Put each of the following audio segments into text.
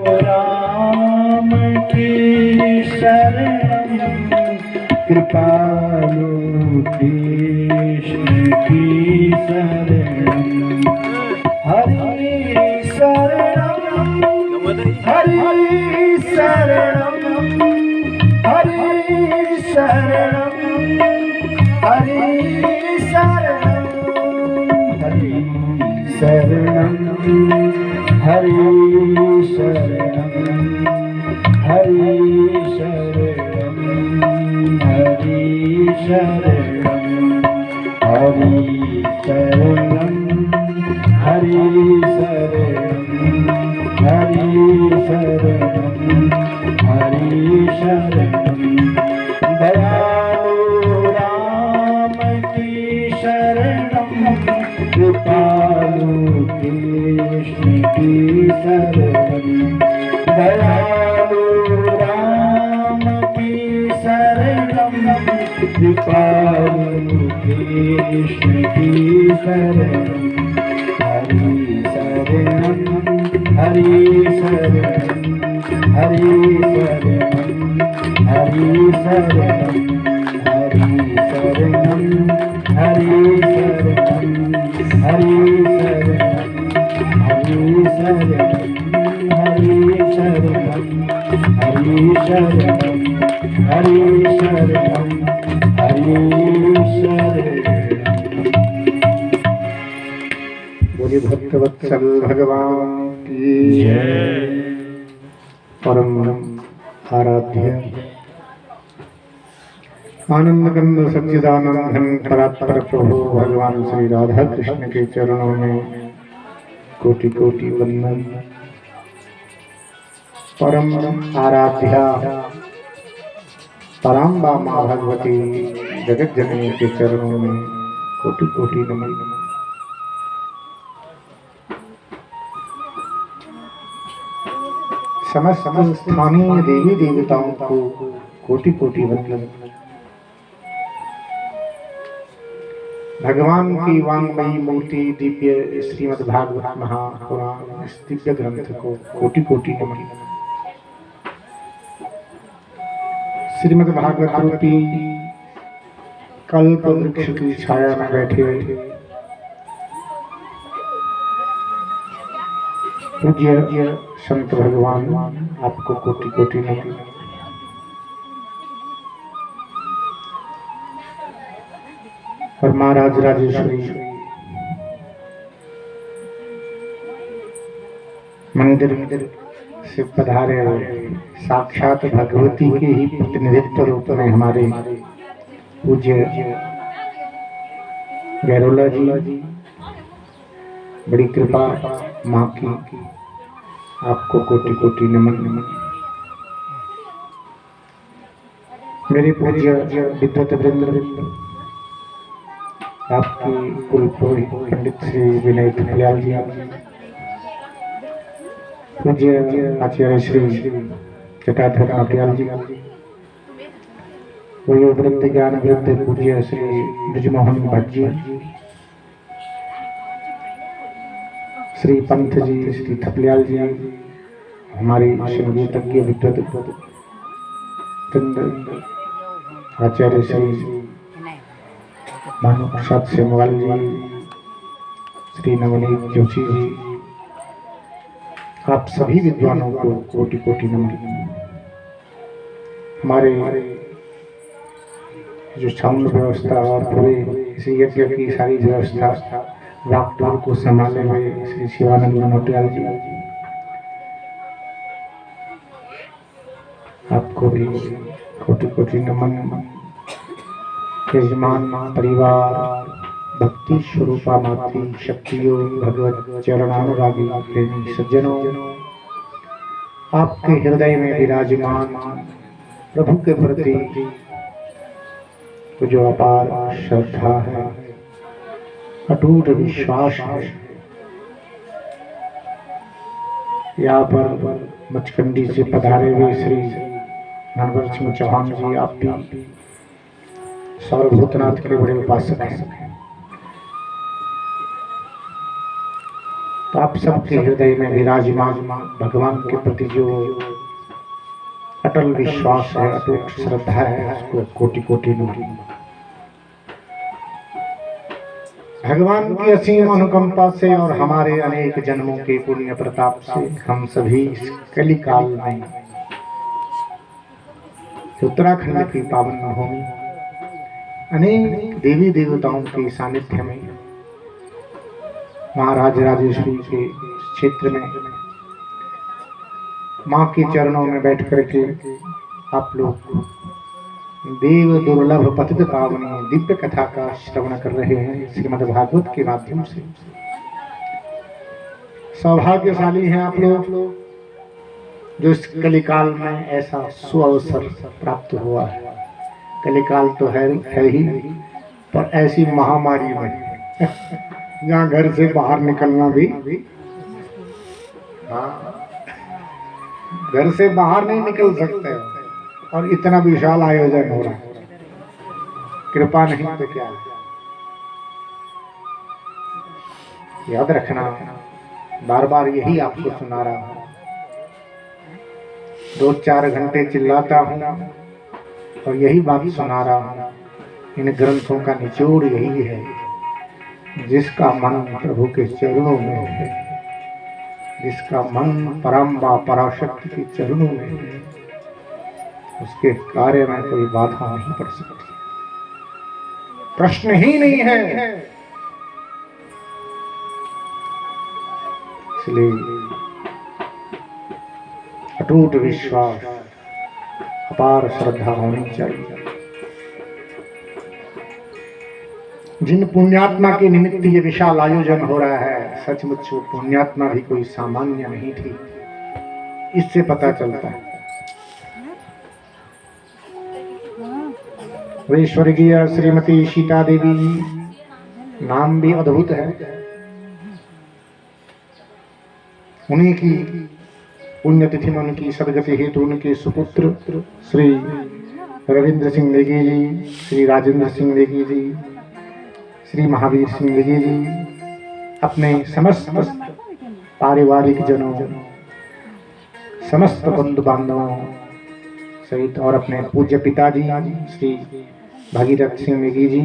राम की शरण कृपालु कृष्ण की शरण हरि शरणम हरि शरणम हरि शरणम हरि शरणम हरि शरणम हरि शरणम हरि शरणम हरि शरणम हरि शरणम हरि शरणम हरि शरणम हरि शरणम दयालु राम की शरणम कृपालु कृष्ण की शरणम दयालु राम की शरणम कृपालु कृष्ण की शरणम हरि शरणम हरि शरणम हरि शरणम हरि शरणम हरि शरणम हरि शरणम हरि शरणम हरि शरणम हरि शरणम हरि शरणम हरि शरणम हरि शरणम। बोलिए भक्तवत्सल भगवान की जय। परम आराध्य आनंद कंद सच्चिदानंद घन परात्पर प्रभु भगवान श्री राधा कृष्ण के चरणों में कोटि कोटि वंदन। परम आराध्या पराम्बा माँ भगवती जगत जननी के चरणों में कोटि कोटि नमन। समस्त स्थानीय देवी देवताओं को कोटि कोटि वंदन। भगवान की वांगमयी मूर्ति दिव्य श्रीमद् भागवत महापुराण इस दिव्य ग्रंथ को कोटि कोटि नमन। श्रीमद् भागवत रूपी कल्प वृक्ष की छाया में बैठे पूज्य संत भगवान आपको कोटि कोटि नमन। और महाराज राजेश्वरी मंदिर से पधारे साक्षात भगवती के ही प्रतिनिधित्व रूप में हमारे पूज्य गैरोला जी, बड़ी कृपा माँ की, आपको कोटि कोटि नमन नमन। मेरे पूज्य विद्वत वृंद, आपकी कुल पंडित श्री विनय थपलियाल जी, पूज्य आचार्य श्री जटाधर नौटियाल जी, वयोवृद्ध ज्ञान वृद्ध पूज्य श्री ब्रजमोहन भट्ट जी, श्री पंथ जी, श्री थपलियाल जी, हमारे संगीतज्ञ विद्वत आचार्य श्री मानव प्रसाद सेमवाल जी, श्री नवनीत जोशी जी, आप सभी विद्वानों को कोटि कोटि नमन। हमारे जो साउंड व्यवस्था और पूरे इस यज्ञ की सारी व्यवस्था वाक्टोर को संभालने में श्री शिवानंद नौटियाल जी, आपको भी कोटि कोटि नमन। यजमान परिवार भक्ति स्वरूपा माती शक्तियों भगवत चरणानुरागी प्रेमी सज्जनों, आपके हृदय में विराजमान प्रभु के प्रति जो अपार श्रद्धा है, अटूट विश्वास है, यहाँ पर मचकंडी से पधारे हुए श्री नरवर सिंह चौहान जी, आप भी सर्वभूतनाथ के बड़े उपासक हैं। तो आप सबके हृदय में विराजमान भगवान के प्रति जो अटल विश्वास है, अटूट श्रद्धा है, उसको कोटि कोटि नमन। भगवान की असीम अनुकंपा से और हमारे अनेक जन्मों के पुण्य प्रताप से हम सभी इस कली काल में उत्तराखंड की पावन भूमि अनेक देवी देवताओं के सानिध्य में महाराज राजेश्वरी के क्षेत्र में माँ के चरणों में बैठ करके आप लोग देव दुर्लभ पतित पावनी दिव्य कथा का श्रवण कर रहे हैं श्रीमद् भागवत के माध्यम से। सौभाग्यशाली हैं आप लोग जो इस कलिकाल में ऐसा सुअवसर प्राप्त हुआ है। कलिकाल तो है ही, पर ऐसी महामारी में जहाँ घर से बाहर निकलना भी, घर से बाहर नहीं निकल सकते और इतना विशाल आयोजन हो रहा है। कृपा नहीं तो क्या है। याद रखना, बार बार यही आपको सुना रहा हूं, 2-4 घंटे चिल्लाता हूं और यही बात सुना रहा हूं। इन ग्रंथों का निचोड़ यही है, जिसका मन प्रभु के चरणों में है, जिसका मन परम्बा पराशक्ति के चरणों में है, उसके कार्य में कोई बाधा नहीं पड़ सकती, प्रश्न ही नहीं है। इसलिए अटूट विश्वास, अपार श्रद्धा होनी चाहिए। जिन पुण्यात्मा के निमित्त ये विशाल आयोजन हो रहा है, सचमुच वो पुण्यात्मा भी कोई सामान्य नहीं थी, इससे पता चलता है। वे स्वर्गीय श्रीमती सीता देवी जी, नाम भी अद्भुत है। उन्हीं की पुण्यतिथि में उनकी सदगति हेतु उनके सुपुत्र श्री रविंद्र सिंह नेगी जी, श्री राजेंद्र सिंह नेगी जी, श्री महावीर सिंह नेगी जी अपने समस्त पारिवारिक जनों, समस्त बंधु बांधवों सहित और अपने पूज्य पिताजी श्री भागीरथ सिंह नेगी जी,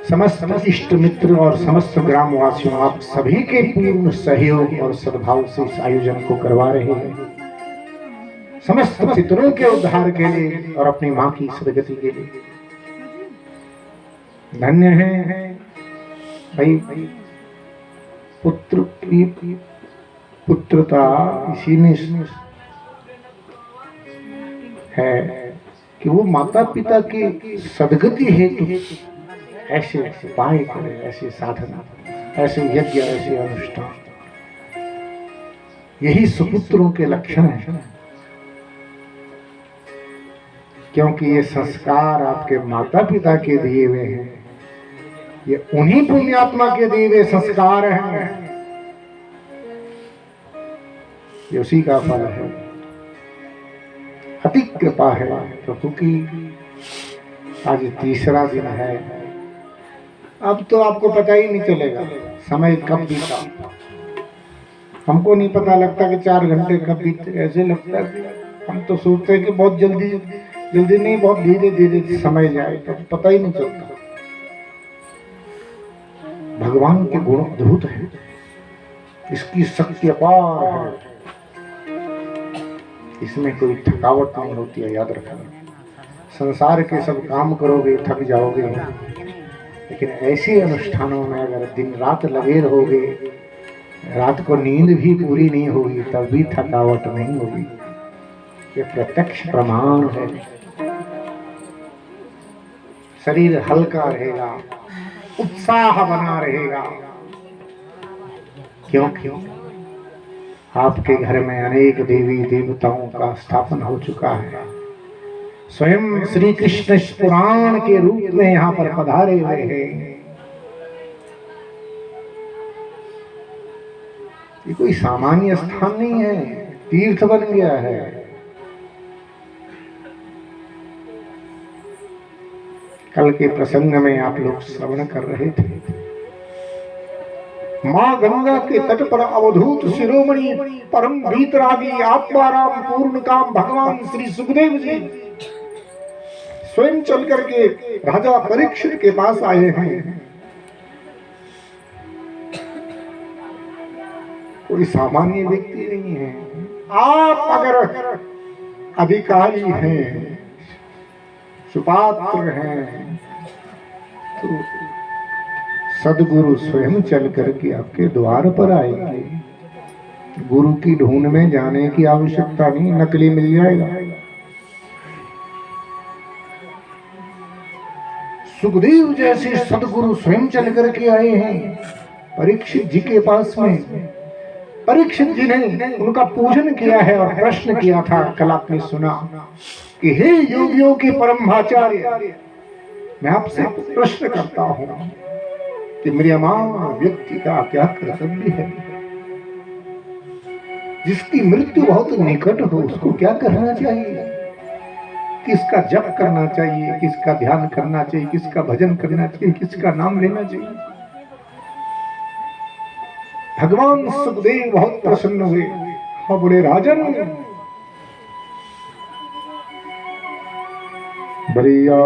समस्त इष्ट मित्र और समस्त ग्रामवासियों, आप सभी के पूर्ण सहयोग और सद्भाव से इस आयोजन को करवा रहे हैं। समस्त पितरों के उद्धार के लिए और अपनी मां की सदगति के लिए धन्य है भाई। पुत्र की पुत्रता इसी में है कि वो माता पिता की सदगति हेतु ऐसे उपाय करे, ऐसे साधना, ऐसे यज्ञ, ऐसे अनुष्ठान, यही सुपुत्रों के लक्षण है। क्योंकि ये संस्कार आपके माता पिता के दिए हुए हैं, ये उन्हीं पुण्यात्मा के दिए हुए संस्कार हैं, ये उसी का फल है। अति कृपा है प्रभु की। आज तीसरा दिन है, अब तो आपको पता ही नहीं चलेगा समय कब बीता। हमको नहीं पता लगता कि 4 घंटे कब बीते, ऐसे लगता है हम तो सोचते हैं कि बहुत जल्दी जल्दी नहीं, बहुत धीरे धीरे समय जाए, तो पता ही नहीं चलता। भगवान के गुण अद्भुत है, इसकी शक्ति अपार है, इसमें कोई थकावट नहीं होती है। याद रखना, संसार के सब काम करोगे थक जाओगे, लेकिन ऐसे अनुष्ठानों में अगर दिन रात लगे रहोगे, रात को नींद भी पूरी नहीं होगी, तब भी थकावट नहीं होगी। ये प्रत्यक्ष प्रमाण है। शरीर हल्का रहेगा, उत्साह बना रहेगा। क्यों? आपके घर में अनेक देवी देवताओं का स्थापन हो चुका है। स्वयं श्री कृष्ण पुराण के रूप में यहाँ पर पधारे हुए हैं। ये कोई सामान्य स्थान नहीं है, तीर्थ बन गया है। कल के प्रसंग में आप लोग श्रवण कर रहे थे, माँ गंगा के तट पर अवधूत शिरोमणि परम वीतरागी आत्माराम पूर्ण काम भगवान श्री सुखदेव जी स्वयं चल करके राजा परीक्षित के पास आए हैं। कोई सामान्य व्यक्ति नहीं है। आप अगर अधिकारी हैं, सुपात्र हैं, तो सदगुरु स्वयं चल करके आपके द्वार पर आएंगे। गुरु की ढूंढ में जाने की आवश्यकता नहीं, नकली मिल जाएगा। सुखदेव जैसे सदगुरु स्वयं चल करके आए हैं परीक्षित जी के पास में। परीक्षित जी ने उनका पूजन किया है और प्रश्न किया था, कल आपने सुना कि हे योगियों के परमाचार्य, मैं आपसे प्रश्न करता हूं कि म्रियमाण व्यक्ति का क्या कर्तव्य है? जिसकी मृत्यु बहुत निकट हो उसको क्या करना चाहिए? किसका जप करना चाहिए, किसका ध्यान करना चाहिए, किसका भजन करना चाहिए, किसका नाम लेना चाहिए? भगवान सुखदेव बहुत प्रसन्न हुए। हाँ बोले राजन, बलिया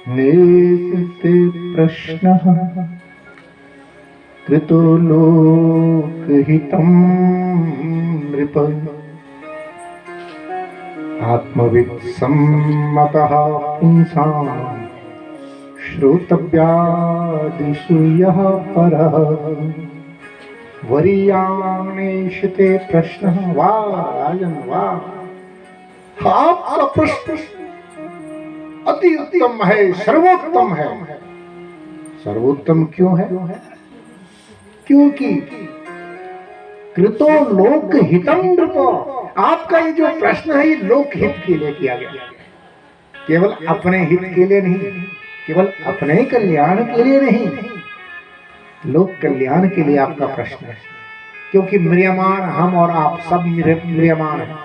नेस्ते प्रश्नः कृतो लोकहितं नृप आत्मवित् सम्मतः पुंसां श्रोतव्यादिषु यः परः वरीयानेषते प्रश्नः। वाह राजन वाह, आपका प्रश्न अति उत्तम है, सर्वोत्तम है। सर्वोत्तम क्यों है? क्योंकि कृतो लोक हितम नृप, आपका ये जो प्रश्न है ये लोक हित के लिए किया गया, केवल अपने हित के लिए नहीं, केवल अपने कल्याण के लिए नहीं, लोक कल्याण के लिए आपका प्रश्न है। क्योंकि म्रियमाण हम और आप सब म्रियमाण हैं।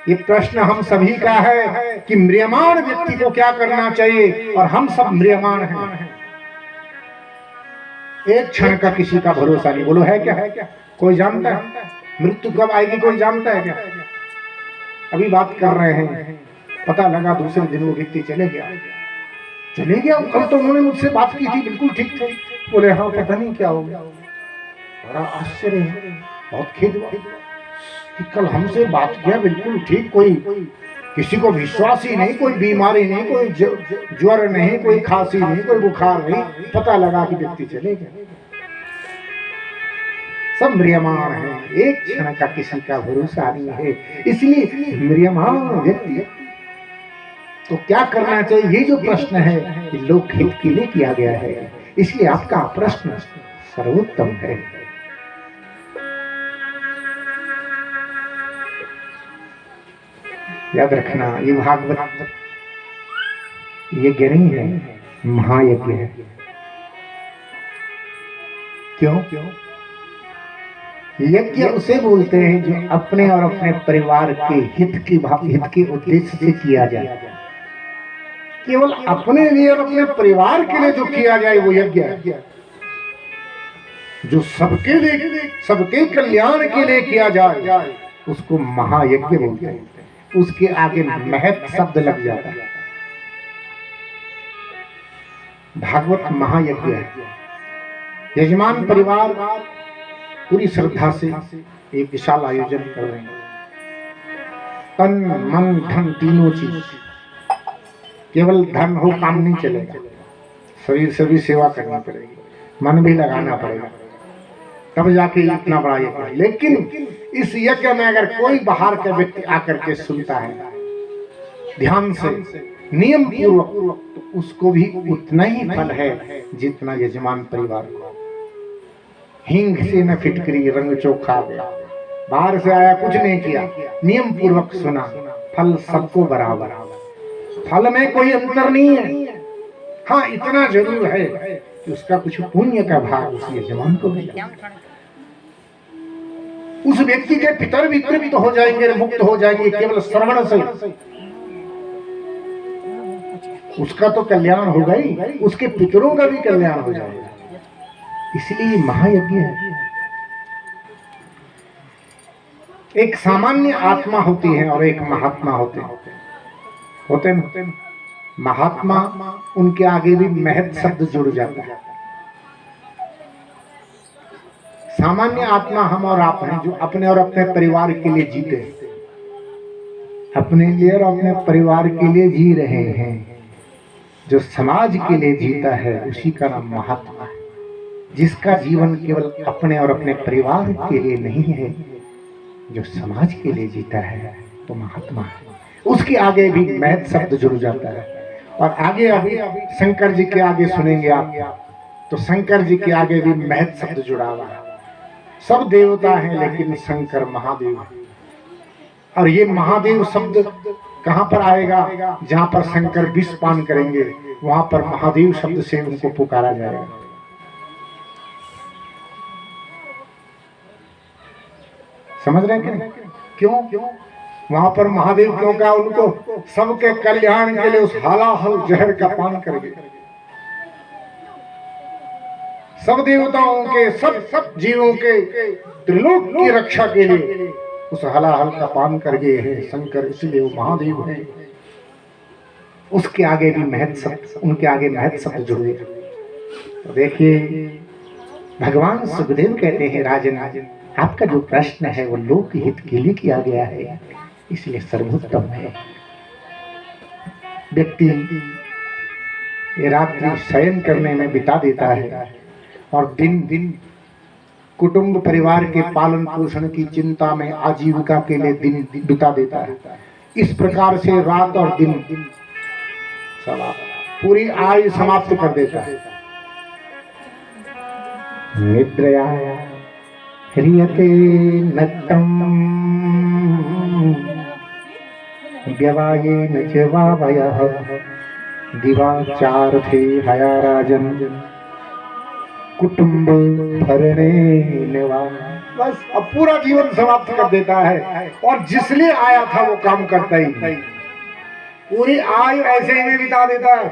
ये प्रश्न हम सभी का है कि म्रियमाण व्यक्ति को क्या करना चाहिए, और हम सब म्रियमाण हैं। एक क्षण का किसी का भरोसा नहीं। बोलो है क्या? कोई जानता है मृत्यु कब आएगी? कोई जानता है क्या? अभी बात कर रहे हैं, पता लगा दूसरे दिन वो व्यक्ति चले गया। कल तो उन्होंने मुझसे बात की थी, बिल्कुल ठीक थे। बोले हाँ पता नहीं क्या हो गया। बड़ा आश्चर्य है, बहुत खेद हुआ कि कल हमसे बात किया बिल्कुल ठीक, कोई किसी को विश्वास ही नहीं, कोई बीमारी नहीं, कोई ज्वर नहीं, कोई खांसी नहीं, कोई बुखार नहीं, पता लगा कि व्यक्ति चले गए। सब म्रियमाण है, एक क्षण का किसी का भरोसा नहीं है। इसलिए म्रियमाण व्यक्ति तो क्या करना चाहिए, ये जो प्रश्न है ये लोक हित के लिए किया गया है। इसलिए आपका प्रश्न सर्वोत्तम है। याद रखना, ये भागवत यज्ञ नहीं है, महायज्ञ है। क्यों? यज्ञ उसे बोलते हैं जो अपने और अपने परिवार के हित के उद्देश्य से किया जाए। केवल अपने लिए और अपने परिवार के लिए जो किया जाए वो यज्ञ है। जो सबके लिए, सबके कल्याण के लिए किया जाए उसको महायज्ञ बोलते हैं। उसके आगे महत शब्द लग जाता है। भागवत महायज्ञ है। यजमान परिवार पूरी श्रद्धा से एक विशाल आयोजन कर रहे हैं। तन मन धन तीनों चीज, केवल धन हो काम नहीं चलेगा, शरीर से भी सेवा करना पड़ेगी, मन भी लगाना पड़ेगा, तब जाके इतना बड़ा यज्ञ। लेकिन इस यज्ञ में अगर कोई बाहर का व्यक्ति आकर के सुनता है ध्यान से, नियम पूर्वक, तो उसको भी उतना ही फल है जितना यजमान परिवार को। हिंग से न फिटकरी रंग चोखा गया, बाहर से आया कुछ नहीं किया, नियम पूर्वक सुना, फल सबको बराबर। फल में कोई अंतर नहीं है। हाँ इतना जरूर है कि उसका कुछ पुण्य का भाग उस यजमान को मिला। उस व्यक्ति के पितर भी तृप्त हो जाएंगे, मुक्त हो जाएंगे केवल श्रवण से। उसका तो कल्याण होगा ही, उसके पितरों का भी कल्याण हो जाएगा। इसलिए महायज्ञ है। एक सामान्य आत्मा होती है और एक महात्मा होते हैं। महात्मा उनके आगे भी महत शब्द जुड़ जाता है। सामान्य आत्मा हम और आप हैं, जो अपने और अपने परिवार के लिए जीते हैं, अपने लिए और अपने परिवार के लिए जी रहे हैं। जो समाज के लिए जीता है उसी का नाम महात्मा है। जिसका जीवन केवल अपने और अपने परिवार के लिए नहीं है, जो समाज के लिए जीता है तो महात्मा है। उसके आगे भी महत शब्द जुड़ जाता है। और आगे अभी शंकर जी के आगे सुनेंगे आप, तो शंकर जी के आगे भी महत शब्द जुड़ा हुआ है। सब देवता हैं लेकिन शंकर महादेव है। और ये महादेव शब्द कहां पर आएगा? जहां पर शंकर विष पान करेंगे वहां पर महादेव शब्द से उनको पुकारा जाएगा। समझ रहे हैं क्यों? वहां पर महादेव क्यों कहा उनको? सबके कल्याण के लिए उस हलाहल जहर का पान करके सब देवताओं के, सब जीवों के त्रिलोक की रक्षा के लिए उस हलाहल का पान कर गए हैं शंकर, इसलिए वो महादेव है। उसके आगे भी महत शब्द, उनके आगे महत शब्द जुड़ गए। तो देखिए भगवान सुखदेव कहते हैं, राजन आपका जो प्रश्न है वो लोक हित के लिए किया गया है, इसलिए सर्वोत्तम है। व्यक्ति ये रात्रि शयन करने में बिता देता है और दिन दिन कुटुंब परिवार के पालन पोषण की चिंता में आजीविका के लिए दिन बिता देता है। इस प्रकार से रात और दिन पूरी आयु समाप्त कर देता है। निद्रया ह्रियते नक्तम व्यवायेन च वावयः दिवाचारथे हया राजन कुटुंब भरणे निवा। बस अब पूरा जीवन समाप्त कर देता है और जिसलिए आया था वो काम करता ही नहीं। पूरी आयु ऐसे ही में बिता देता है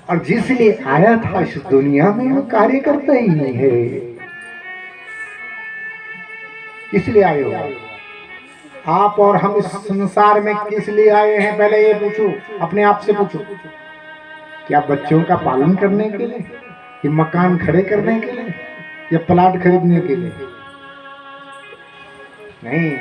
और जिसलिए आया था इस दुनिया में वो कार्य करता ही नहीं है। इसलिए आए हो आप और हम इस संसार में किस लिए आए हैं? पहले ये पूछो, अपने आप से पूछो, क्या बच्चों का पालन करने के लिए, या मकान खड़े करने के लिए, या प्लाट खरीदने के लिए? नहीं,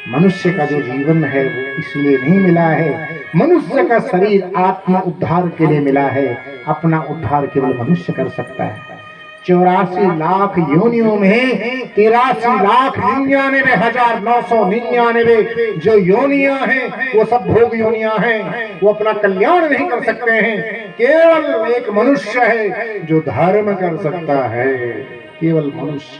मनुष्य का जो जीवन है वो इसलिए नहीं मिला है। मनुष्य का शरीर आत्म उद्धार के लिए मिला है। अपना उद्धार केवल मनुष्य कर सकता है। 84 लाख योनियों में 83,99,999 जो योनियां हैं वो सब भोग योनियां हैं। वो अपना कल्याण नहीं कर सकते हैं। केवल एक मनुष्य है जो धर्म कर सकता है, केवल मनुष्य।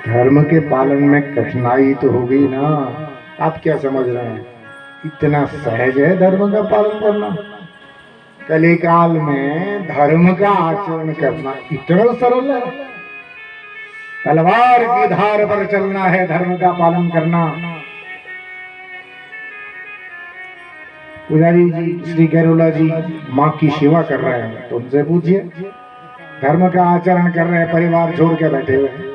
धर्म के पालन में कठिनाई तो होगी ना। आप क्या समझ रहे हैं इतना सहज है धर्म का पालन करना? कलिकाल में धर्म का आचरण करना इतना सरल है। तलवार की धार पर चलना है धर्म का पालन करना। पुजारी जी श्री गैरोला जी माँ की सेवा कर रहे हैं तो उनसे पूछिए, धर्म का आचरण कर रहे हैं, परिवार छोड़ के बैठे हुए हैं।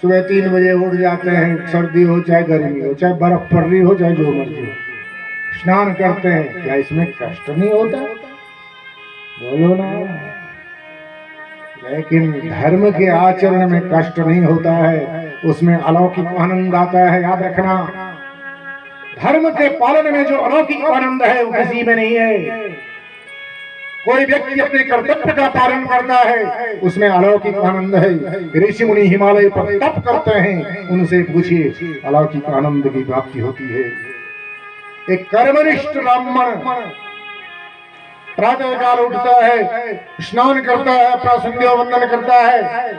सुबह 3 बजे उठ जाते हैं, सर्दी हो चाहे गर्मी हो, चाहे बर्फ पड़ रही हो चाहे जो मर्जी हो, स्नान करते हैं। क्या इसमें कष्ट नहीं होता? बोलो ना। लेकिन धर्म के आचरण में कष्ट नहीं होता है, उसमें अलौकिक आनंद आता है। याद रखना, धर्म के पालन में जो अलौकिक आनंद है वो किसी में नहीं है। कोई व्यक्ति अपने कर्तव्य का पालन करता है उसमें अलौकिक आनंद है। ऋषि मुनि हिमालय पर तप करते हैं, उनसे पूछिए अलौकिक आनंद की प्राप्ति होती है। एक कर्मनिष्ठ ब्राह्मण प्रातः काल उठता है, स्नान करता है, अपना संध्या वंदन करता है,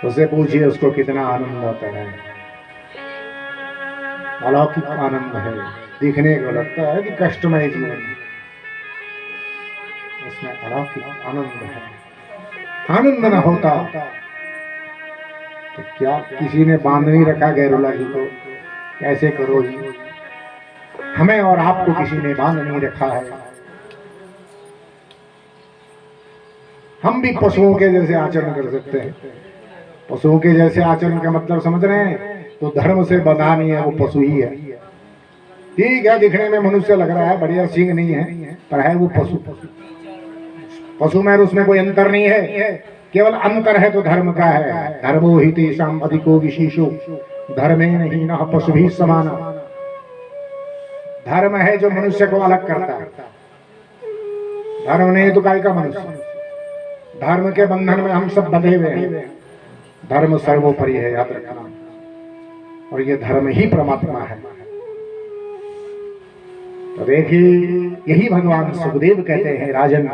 उसे पूछिए उसको कितना आनंद आता है। अलौकिक आनंद है। दिखने को लगता है कि कष्टमय जीवन, उसमें अलौकिक आनंद है। आनंद न होता तो क्या किसी ने बांध नहीं रखा गैरोला जी को, कैसे करो जी? हमें और आपको किसी ने बांध नहीं रखा है। हम भी पशुओं के जैसे आचरण कर सकते हैं। पशुओं के जैसे आचरण का मतलब समझ रहे हैं? तो धर्म से बंधा नहीं है, वो पशु ही है। ठीक है, दिखने में मनुष्य लग रहा है, बढ़िया सींग नहीं है, पर है वो पशु। पशु में उसमें कोई अंतर नहीं है, केवल अंतर है तो धर्म का है। धर्मो हि तेषाम् अधिको विशेषो धर्मे नहीं न पशु भी समान। धर्म है जो मनुष्य को अलग करता है, धर्म नहीं तो काय का मनुष्य। धर्म के बंधन में हम सब बंधे हुए हैं। धर्म सर्वोपरि है, याद रखना। और ये धर्म ही परमात्मा है। तो देखिए, यही भगवान सुखदेव कहते हैं, राजन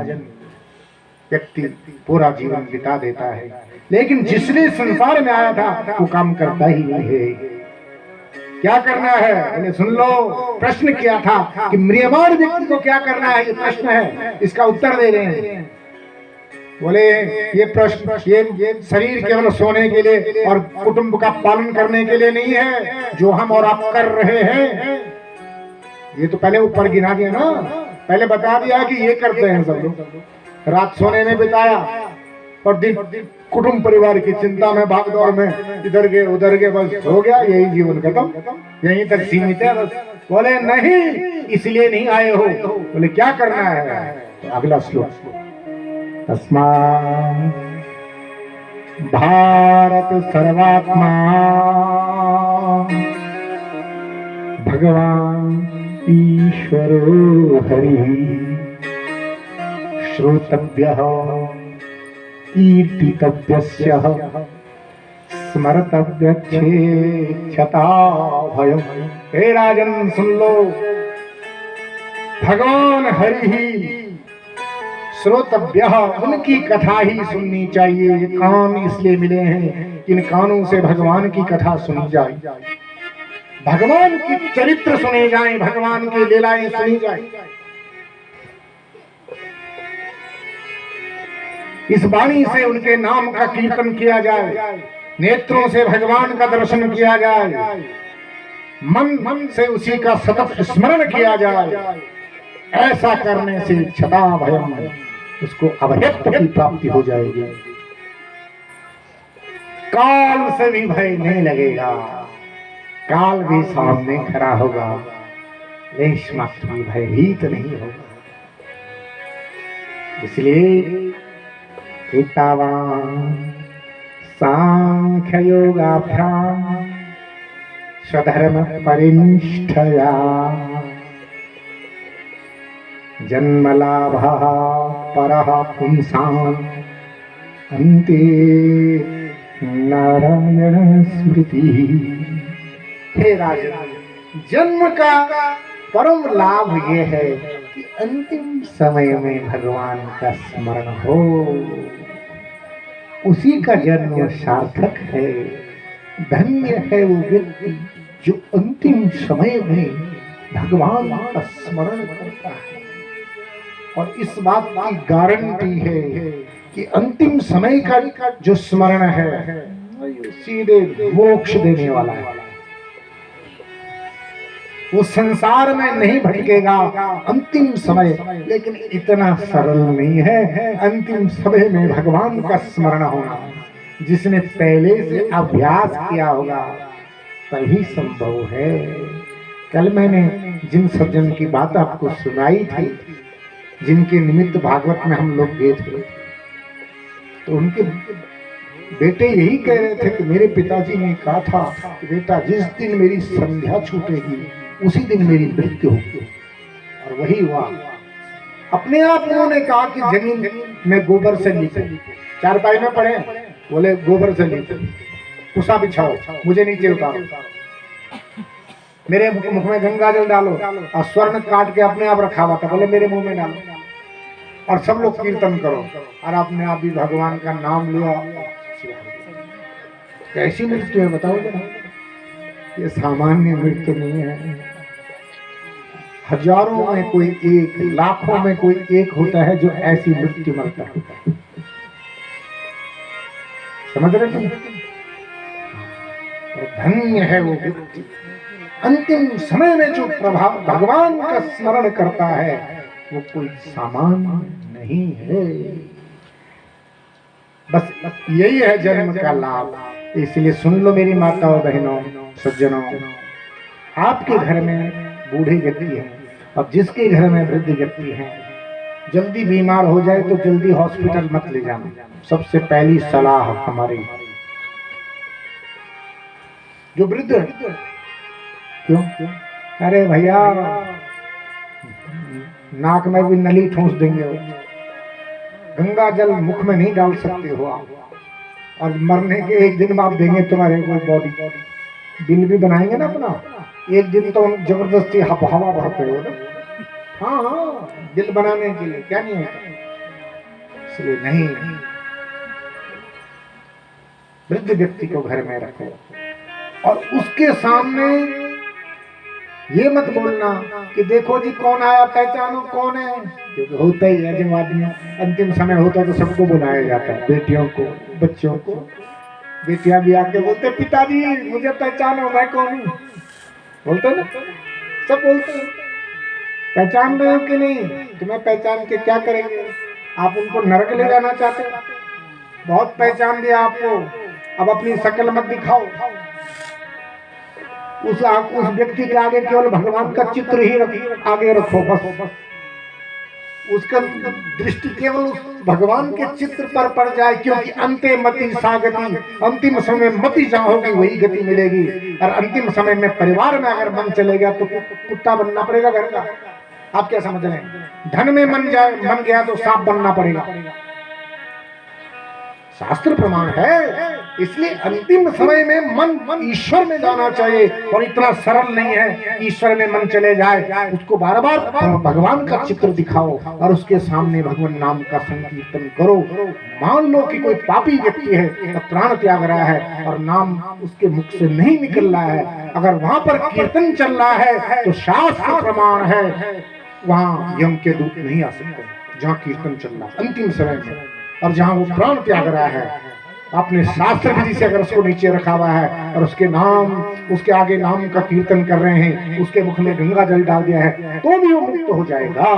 व्यक्ति पूरा जीवन बिता देता है, लेकिन जिसने संसार में आया था वो काम करता ही नहीं है। क्या करना है? मैंने सुन लो, प्रश्न किया था कि म्रियमाण व्यक्ति को क्या करना है, ये प्रश्न है, इसका उत्तर दे रहे हैं। बोले ये प्रश्न, ये शरीर केवल सोने के लिए और कुटुंब का पालन करने के लिए नहीं है जो हम और आप कर रहे हैं। ये तो पहले ऊपर गिना दिया ना, पहले बता दिया कि ये करते हैं सब लोग। रात सोने में बिताया और दिन कुटुंब परिवार की चिंता में, भाग दौड़ में, इधर के उधर के, बस हो गया, यही जीवन खत्म, यहीं तक सीमित है बस। बोले नहीं, इसलिए नहीं आए हो। बोले क्या करना है? तो अगला श्लोक, तस्मात् भारत सर्वात्मा भगवान ईश्वरो हरिः श्रोतव्यः कीर्तितव्यस्य स्मर्तव्यच्छेक्षता भयम्। हे राजन सुन लो, भगवान हरि ही श्रोतव्यः, उनकी कथा ही सुननी चाहिए। ये कान इसलिए मिले हैं, इन कानों से भगवान की कथा सुनी जाए, भगवान की चरित्र सुने जाए, भगवान की लीलाएं सुनी जाए। इस वाणी से उनके नाम का कीर्तन किया जाए, नेत्रों से भगवान का दर्शन किया जाए, मन से उसी का सतत स्मरण किया जाए। ऐसा करने से क्षता भयम, उसको अभयत्व की प्राप्ति हो जाएगी। काल से भी भय नहीं लगेगा, काल भी सामने खड़ा होगा, लेश मात्र भी भयभीत नहीं होगा। इसलिए एतावान् सांख्य योगाभ्याम स्वधर्म परिनिष्ठया जन्मलाभः परः पुंसाम् अन्ते नारायण स्मृति। हे राजन, जन्म का परम लाभ ये है कि अंतिम समय में भगवान का स्मरण हो, उसी का जन्म सार्थक है। धन्य है वो व्यक्ति जो अंतिम समय में भगवान का स्मरण करता है। और इस बात की गारंटी है कि अंतिम समय का जो स्मरण है सीधे मोक्ष देने वाला है। वो संसार में नहीं भटकेगा अंतिम समय, लेकिन इतना सरल नहीं है अंतिम समय में भगवान का स्मरण होना। जिसने पहले से अभ्यास किया होगा तभी संभव है। कल मैंने जिन सज्जन की बात आपको सुनाई थी, जिनके निमित्त भागवत में हम लोग गए थे, तो उनके बेटे यही कह रहे थे कि मेरे पिताजी ने कहा था कि बेटा जिस दिन मेरी संध्या छूटेगी उसी दिन मेरी मृत्यु होगी। और वही हुआ। अपने आप उन्होंने कहा कि जमीन में गोबर से लीपे, चारपाई में पड़े, बोले गोबर से लीपे, कुसा बिछाओ, मुझे नीचे उतारो, मेरे मुख में गंगा जल डालो, और स्वर्ण काट के अपने आप रखा हुआ था, बोले मेरे मुंह में डालो, और सब लोग कीर्तन करो। और आपने आप भी भगवान का नाम लिया। कैसी मृत्यु है बताओ जरा? ये सामान्य मृत्यु नहीं है। हजारों में कोई एक, लाखों में कोई एक होता है जो ऐसी मृत्यु मरता है। समझ रहे तुम? धन्य है वो व्यक्ति अंतिम समय में जो प्रभाव भगवान का स्मरण करता है वो कोई सामान्य नहीं है। बस यही है जन्म का लाभ। इसलिए सुन लो मेरी माताओं बहनों सज्जनों, आपके घर में बूढ़े व्यक्ति हैं और जिसके घर में वृद्ध व्यक्ति हैं, जल्दी बीमार हो जाए तो जल्दी हॉस्पिटल मत ले जाना। सबसे पहली सलाह हमारी। जो वृद्ध क्यों अरे भैया नाक में भी नली ठूंस देंगे, गंगा जल मुख में नहीं डाल सकते हो आप, और मरने के एक दिन में आप देंगे तुम्हारे कोई बॉडी बिल भी बनाएंगे ना अपना, एक दिन तो जबरदस्ती हवा भरते हो ना। हाँ हाँ बिल बनाने के लिए क्या नहीं होता, इसलिए नहीं। वृद्ध व्यक्ति को घर में रखो और उसके सामने ये मत बोलना कि देखो जी कौन आया, पहचानो कौन है, क्योंकि होता ही है जब आदमी अंतिम समय होता है तो सबको बुलाया जाता है, बेटियों को बच्चों को। बेटियां भी आके बोलते पिताजी मुझे पहचानो मैं कौन हूँ, बोलते ना, सब बोलते हैं। पहचान रहे हो कि नहीं? तुम्हें पहचान के क्या करेंगे? आप उनको नरक ले जाना चाहते हो? बहुत पहचान दिया आपको, अब अपनी शक्ल मत दिखाओ। उस व्यक्ति के आगे केवल भगवान का चित्र ही आगे रखो बस। उसका दृष्टि केवल उस भगवान के चित्र पर पड़ जाए, क्योंकि अंते मति सागति, अंतिम समय मति जहाँ होगी वही गति मिलेगी। और अंतिम समय में परिवार में अगर मन चलेगा तो कुत्ता बनना पड़ेगा घर का। आप क्या समझ रहे हैं? धन में मन गया तो सांप बनना पड़ेगा, शास्त्र प्रमाण है। इसलिए अंतिम समय में मन ईश्वर में जाना चाहिए, और इतना सरल नहीं है ईश्वर में मन चले जाए। उसको बार बार भगवान का चित्र दिखाओ और उसके सामने भगवान नाम का संकीर्तन करो। मान लो कि कोई पापी व्यक्ति है, प्राण त्याग रहा है और नाम उसके मुख से नहीं निकल रहा है, अगर वहां पर कीर्तन चल रहा है तो शास्त्र प्रमाण है वहां यम के दूत नहीं आ सकते। जहाँ कीर्तन चल रहा है अंतिम समय में और जहाँ वो प्राण त्याग रहा है, आपने शास्त्र विधि से अगर उसको नीचे रखा हुआ है और उसके नाम उसके आगे नाम का कीर्तन कर रहे हैं, उसके मुख में गंगा जल डाल दिया है, तो भी वो मुक्त हो जाएगा।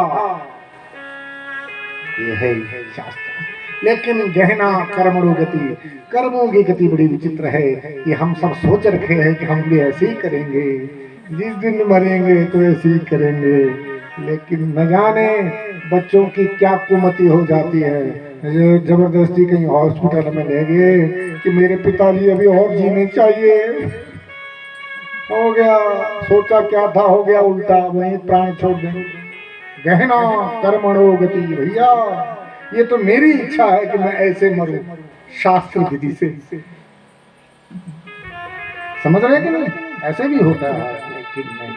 ये है शास्त्र। लेकिन गहना कर्मणो गति, कर्मों की गति बड़ी विचित्र है। ये हम सब सोच रखे हैं कि हम भी ऐसे ही करेंगे, जिस दिन मरेंगे तो ऐसे ही करेंगे, लेकिन न जाने बच्चों की क्या कुमति हो जाती है। जबरदस्ती कहीं हॉस्पिटल में ले गए कि मेरे पिताजी अभी और जीने चाहिए, हो गया सोचा क्या था, हो गया उल्टा, वहीं प्राण छोड़ दें। गहना कर्मणो गति, भैया ये तो मेरी इच्छा है कि मैं ऐसे मरूं शास्त्र विधि से। समझ रहे कि नहीं? ऐसे भी होता है, लेकिन नहीं।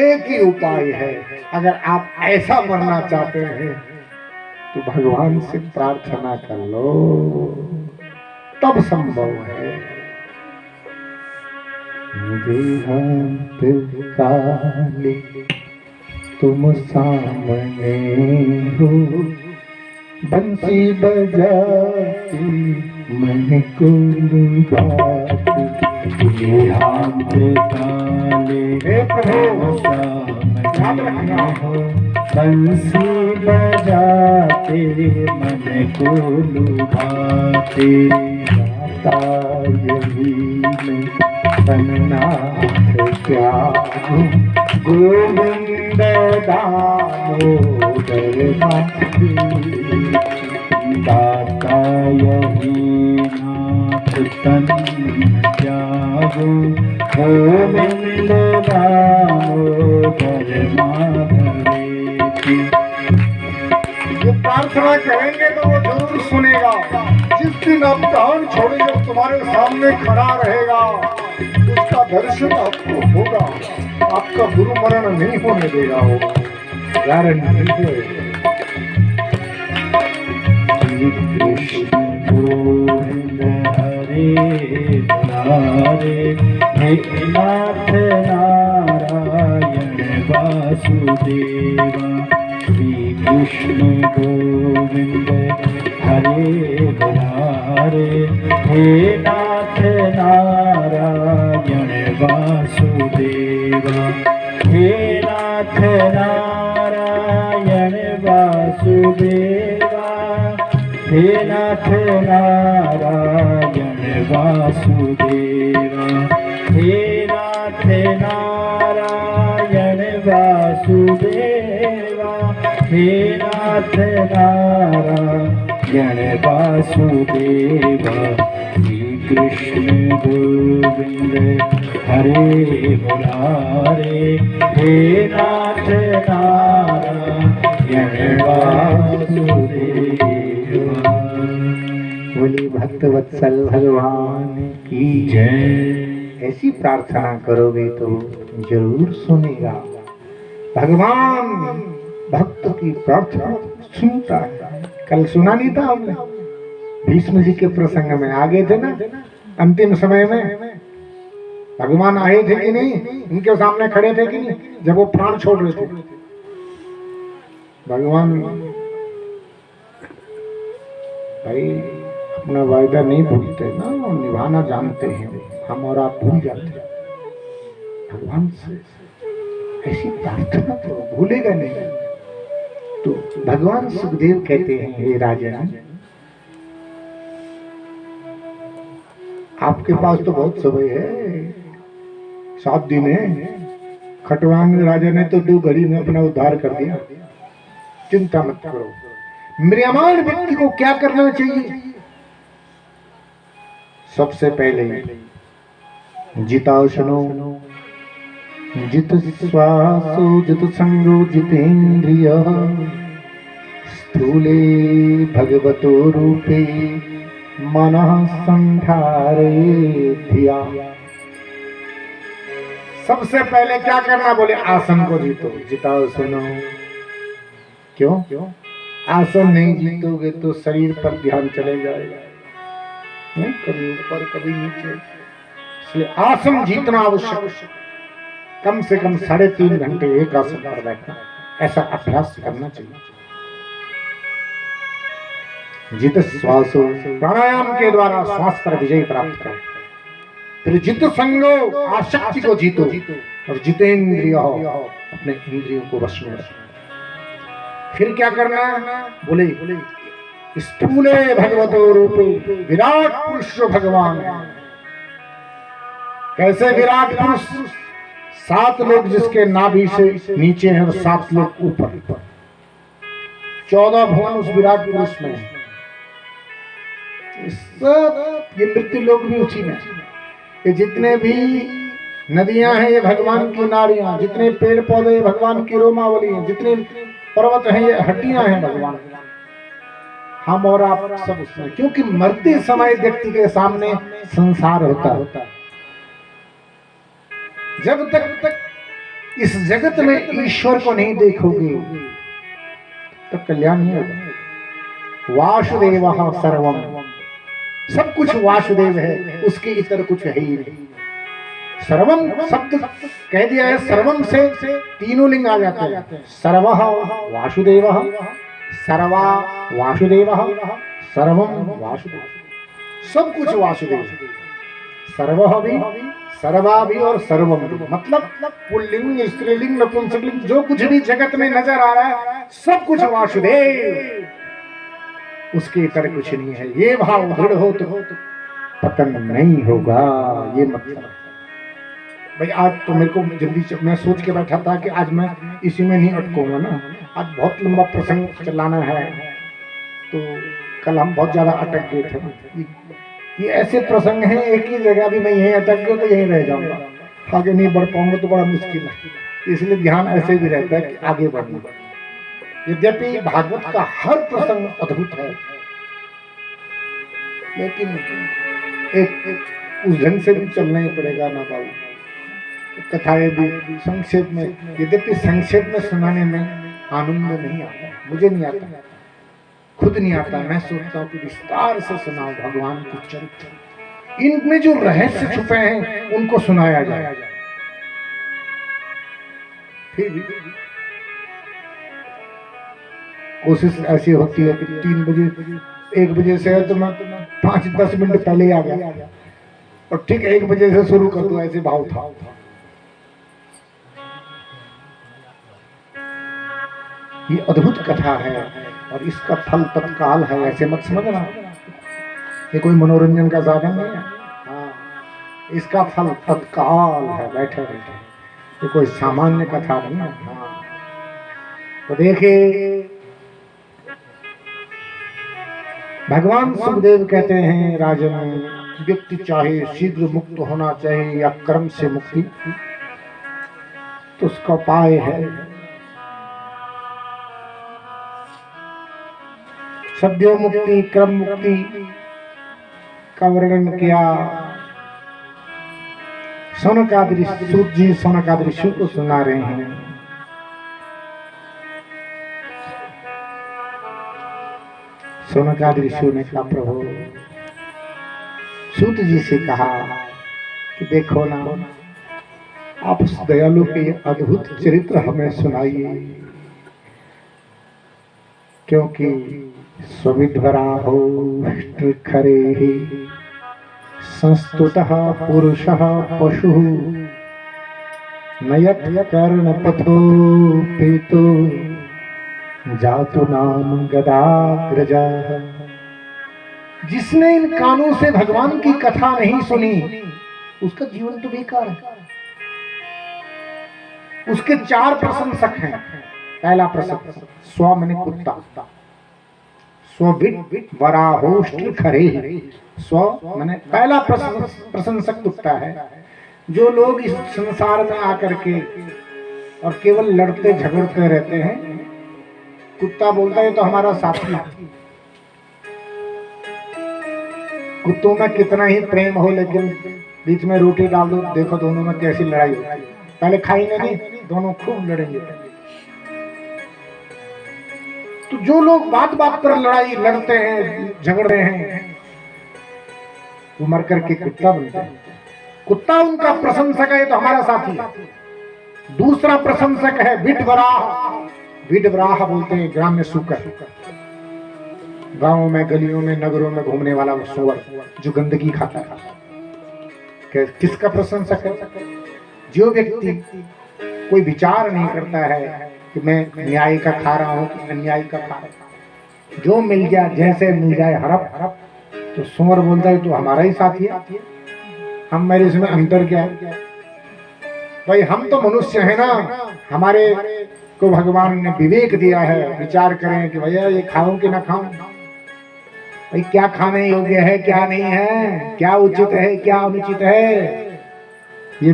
एक ही उपाय है, अगर आप ऐसा मरना चाहते हैं तो भगवान से प्रार्थना कर लो, तब संभव है। देहांत काले तुम सामने हो, बंसी बजाती मन को लुभाती। देहांत काले तुम सामने हो, बंसी बजाते मन को लुभाते। गाता यही मैं सन्नाथ प्यारो, गोविंद दामोदर दासी। गाता यही नाथ तन प्यारो, गोविंद दामोदर माधव। ये प्रार्थना करेंगे तो वो जरूर सुनेगा। जिस दिन आप प्राण छोड़ेंगे तुम्हारे सामने खड़ा रहेगा, उसका दर्शन आपको होगा, आपका गुरु मरण नहीं होने देगा, वो गारंटी है। कृष्ण गोविंद हरे मुरारे, हे नाथ नारायण वासुदेवा। श्री कृष्ण गोविंद हरे मुरारे, हे नाथ नारायण वासुदेवा। नारायण वासुदेवा, हे नाथ नारायण वासुदेवा, हे नाथ नारायण वासुदेवा, हे नाथ नारायण वासुदेवा। श्री कृष्ण गोविंद हरे मुरारे, हे नाथ नारायण वासुदेवा। बोली भक्तवत्सल भगवान की जय। ऐसी प्रार्थना करोगे तो जरूर सुनेगा। भगवान भक्त की प्रार्थना सुनता है। कल सुना नहीं था हमने, भीष्म जी के प्रसंग में आ गए थे ना, अंतिम समय में भगवान आए थे कि नहीं, उनके सामने खड़े थे कि नहीं, जब वो प्राण छोड़ रहे थे। भगवान भाई अपना वायदा नहीं भूलते ना, वो निभाना जानते हैं। हम और आप भूल जाते हैं। भगवान से ऐसी प्रार्थना तो भूलेगा नहीं। तो भगवान सुखदेव कहते हैं, हे राजन, आपके पास तो बहुत समय है, 7 दिन है। खटवांग राजा ने तो 2 घड़ी में अपना उद्धार कर दिया। चिंता मत करो। म्रियमाण व्यक्ति को क्या करना चाहिए? सबसे पहले जिताशनो, जित श्वासो, जित संगो, जितेन्द्रिय, स्थूले भगवतो रूपे मनः संधारेध्या। सबसे पहले क्या करना? बोले आसन को जीतो। जितासनो। क्यों? आसन नहीं जीतोगे तो शरीर पर ध्यान चले जाएगा, नहीं, कभी ऊपर कभी नीचे। इसलिए आसन जीतना आवश्यक। कम से कम 3.5 घंटे एक आसन पर बैठना, ऐसा अभ्यास करना चाहिए। जित श्वासो, प्राणायाम के द्वारा श्वास पर विजय प्राप्त करें। फिर जित संगो, आसक्ति को जीतो। और जितेंद्रिय, अपने इंद्रियों को वश में रखो। फिर क्या करना? बोले स्थूले भगवतो रूपे, विराट पुरुष भगवान। कैसे विराट पुरुष? 7 लोग जिसके नाभि से नीचे हैं और 7 लोग ऊपर। 14 भुवन उस विराट पुरुष में है। सब ये मृत्यु लोग भी उसी में। ये जितने भी नदियां हैं ये भगवान की नाड़ियां, जितने पेड़ पौधे भगवान की रोमावली हैं, जितने पर्वत हैं ये हड्डियां हैं भगवान। हम और आप सब उसमें, क्योंकि मरते समय व्यक्ति के सामने संसार होता है। जब तक इस जगत में ईश्वर को नहीं देखोगे तब कल्याण नहीं होगा। वासुदेवः सर्वम, सब कुछ वासुदेव है, उसके इतर कुछ है ही नहीं। सर्वम शब्द कह दिया है, सर्वम से 3 लिंग आ जाते हैं। सर्वः वासुदेवः, सर्वा वासुदेवः, सर्वम वासुदेव। सब कुछ वासुदेव। सर्वः भी, सर्वा भी और सर्वम भी, मतलब पुल्लिंग, स्त्रीलिंग, नपुंसकलिंग, जो कुछ भी जगत में नजर आ रहा है सब कुछ वासुदेव, उसके इतर कुछ नहीं है। ये भाव दृढ़ हो तो पतन नहीं होगा। ये मतलब भाई आज तो मेरे को जल्दी मैं सोच के बैठा था कि आज मैं इसी में नहीं अटकूंगा ना, आज बहुत लंबा प्रसंग चलाना है। तो कल हम बहुत ज्यादा अटक गए थे। ये ऐसे प्रसंग हैं, एक ही जगह भी मैं यहीं अटक गया तो यहीं रह जाऊंगा, आगे नहीं बढ़ पाऊंगा तो बड़ा मुश्किल है। इसलिए ध्यान ऐसे भी रहता है कि आगे बढ़ना। यद्यपि भागवत का हर प्रसंग अद्भुत है, लेकिन एक उस ढंग से भी चलना ही पड़ेगा ना बाबू। कथाएं भी संक्षेप में, यद्यपि संक्षेप में सुनाने में आनंद नहीं आता, मुझे नहीं आता, खुद नहीं आता। मैं सोचता हूँ कि विस्तार से सुनाओ भगवान के चरित्र, इनमें जो रहस्य छुपे हैं उनको सुनाया जाए। फिर भी कोशिश ऐसी होती है कि 3 बजे 1 बजे से है तो मैं 5-10 मिनट पहले ही आ गया और ठीक 1 बजे से शुरू कर दूं, ऐसे भाव था। ये अद्भुत कथा है और इसका फल तत्काल है, ऐसे मत समझना। ये कोई मनोरंजन का साधन नहीं है। हाँ, इसका फल तत्काल है, बैठे बैठे। ये कोई सामान्य कथा नहीं है। हाँ, तो देखिए भगवान सुखदेव कहते हैं, राजन, व्यक्ति चाहे शीघ्र मुक्त होना चाहिए या कर्म से मुक्ति, तो उसका उपाय है सद्यो मुक्ति, क्रम मुक्ति का वर्णन किया। सौनकादि सूत जी सौनकादि ऋषि को सुना रहे हैं। सौनकादि ऋषि ने कहा, प्रभु, सूत जी से कहा कि देखो ना, आप उस दयालु के अद्भुत चरित्र हमें सुनाइए, क्योंकि स्वविद्वराहो खरे संस्तुतः पुरुषः पशुः नयत कर्णपथो पीतो जातु नाम गदाग्रजा। जिसने इन कानों से भगवान की कथा नहीं सुनी, उसका जीवन तो बेकार है। उसके 4 प्रशंसक हैं। पहला प्रशंसक स्व माने कुत्ता, स्वविद वराहोष्ट खरे। स्व माने पहला प्रशंसक कुत्ता है। जो लोग इस संसार में आकर के और केवल लड़ते झगड़ते रहते हैं, कुत्ता बोलता है तो हमारा साथी है। कुत्तों में कितना ही प्रेम हो, लेकिन बीच में रोटी डाल दो, देखो दोनों में कैसी लड़ाई होती है। पहले खाएंगे नहीं, दोनों खूब लड़ेंगे। तो जो लोग बात बात पर लड़ाई लड़ते हैं, झगड़ रहे हैं, वो मर करके कुत्ता बनते हैं। कुत्ता उनका प्रशंसक है, तो हमारा साथी है। दूसरा प्रशंसक है विडवराह। विडवराह बोलते हैं ग्राम में सूकर, गांवों में, गलियों में, नगरों में घूमने वाला वो सुअर जो गंदगी खाता है। किसका प्रशंसक है? जो व्यक्ति कोई विचार नहीं करता है कि मैं न्याय का खा रहा हूं कि अन्याय का खा रहा हूं, जो मिल जाए, जैसे मिल जाए हड़प हड़प, तो सुअर बोलता है तो हमारा ही साथी है। हम मेरे इसमें अंतर क्या है भाई? हम तो मनुष्य है ना, हमारे को भगवान ने विवेक दिया है। विचार करें कि भैया ये खाऊं कि ना खाऊं, भाई क्या खाने योग्य है, क्या नहीं है, क्या उचित है, क्या अनुचित है। ये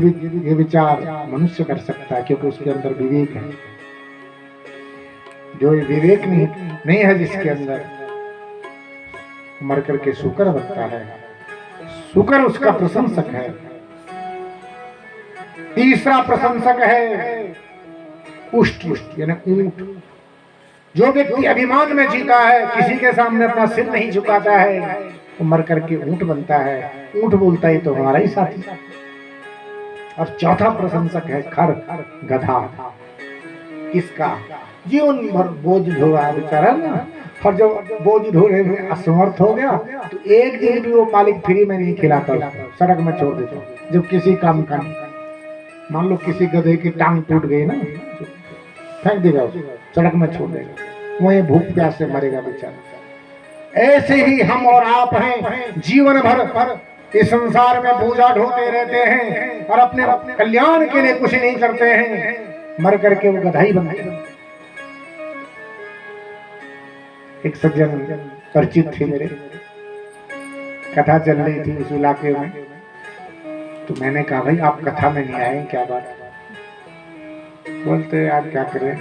विचार मनुष्य कर सकता है, क्योंकि उसके अंदर विवेक है। जो विवेक नहीं है जिसके अंदर, मर करके शुकर बनता है। शुकर उसका प्रशंसक है। तीसरा प्रशंसक है उष्ट, यानी ऊंट। जो व्यक्ति अभिमान में जीता है, किसी के सामने अपना सिर नहीं झुकाता है, वो मर करके ऊंट बनता है। ऊंट बोलता है तो हमारा ही साथी। और चौथा प्रशंसक है खर, गधा। किसका? जीवन भर बोझ ढोआ बेचारा ना, और जब बोझ ढोने में असमर्थ हो गया, तो एक दिन भी वो मालिक फ्री में नहीं खिलाता, सड़क में छोड़ देता। जब किसी काम का, मान लो किसी गधे की टांग टूट गई ना, फेंक देगा, सड़क में छोड़ देगा, वहीं भूख प्यास से मरेगा बेचारा। ऐसे ही हम और आप हैं, जीवन भर इस संसार में बोझा ढोते रहते हैं और अपने कल्याण के लिए कुछ नहीं करते हैं, मर करके वो गधा ही बनते हैं। एक सज्जन परिचित थे मेरे, कथा चल रही थी उस इलाके में, तो मैंने कहा भाई आप कथा में नहीं आए, क्या बात? बोलते आप क्या करें,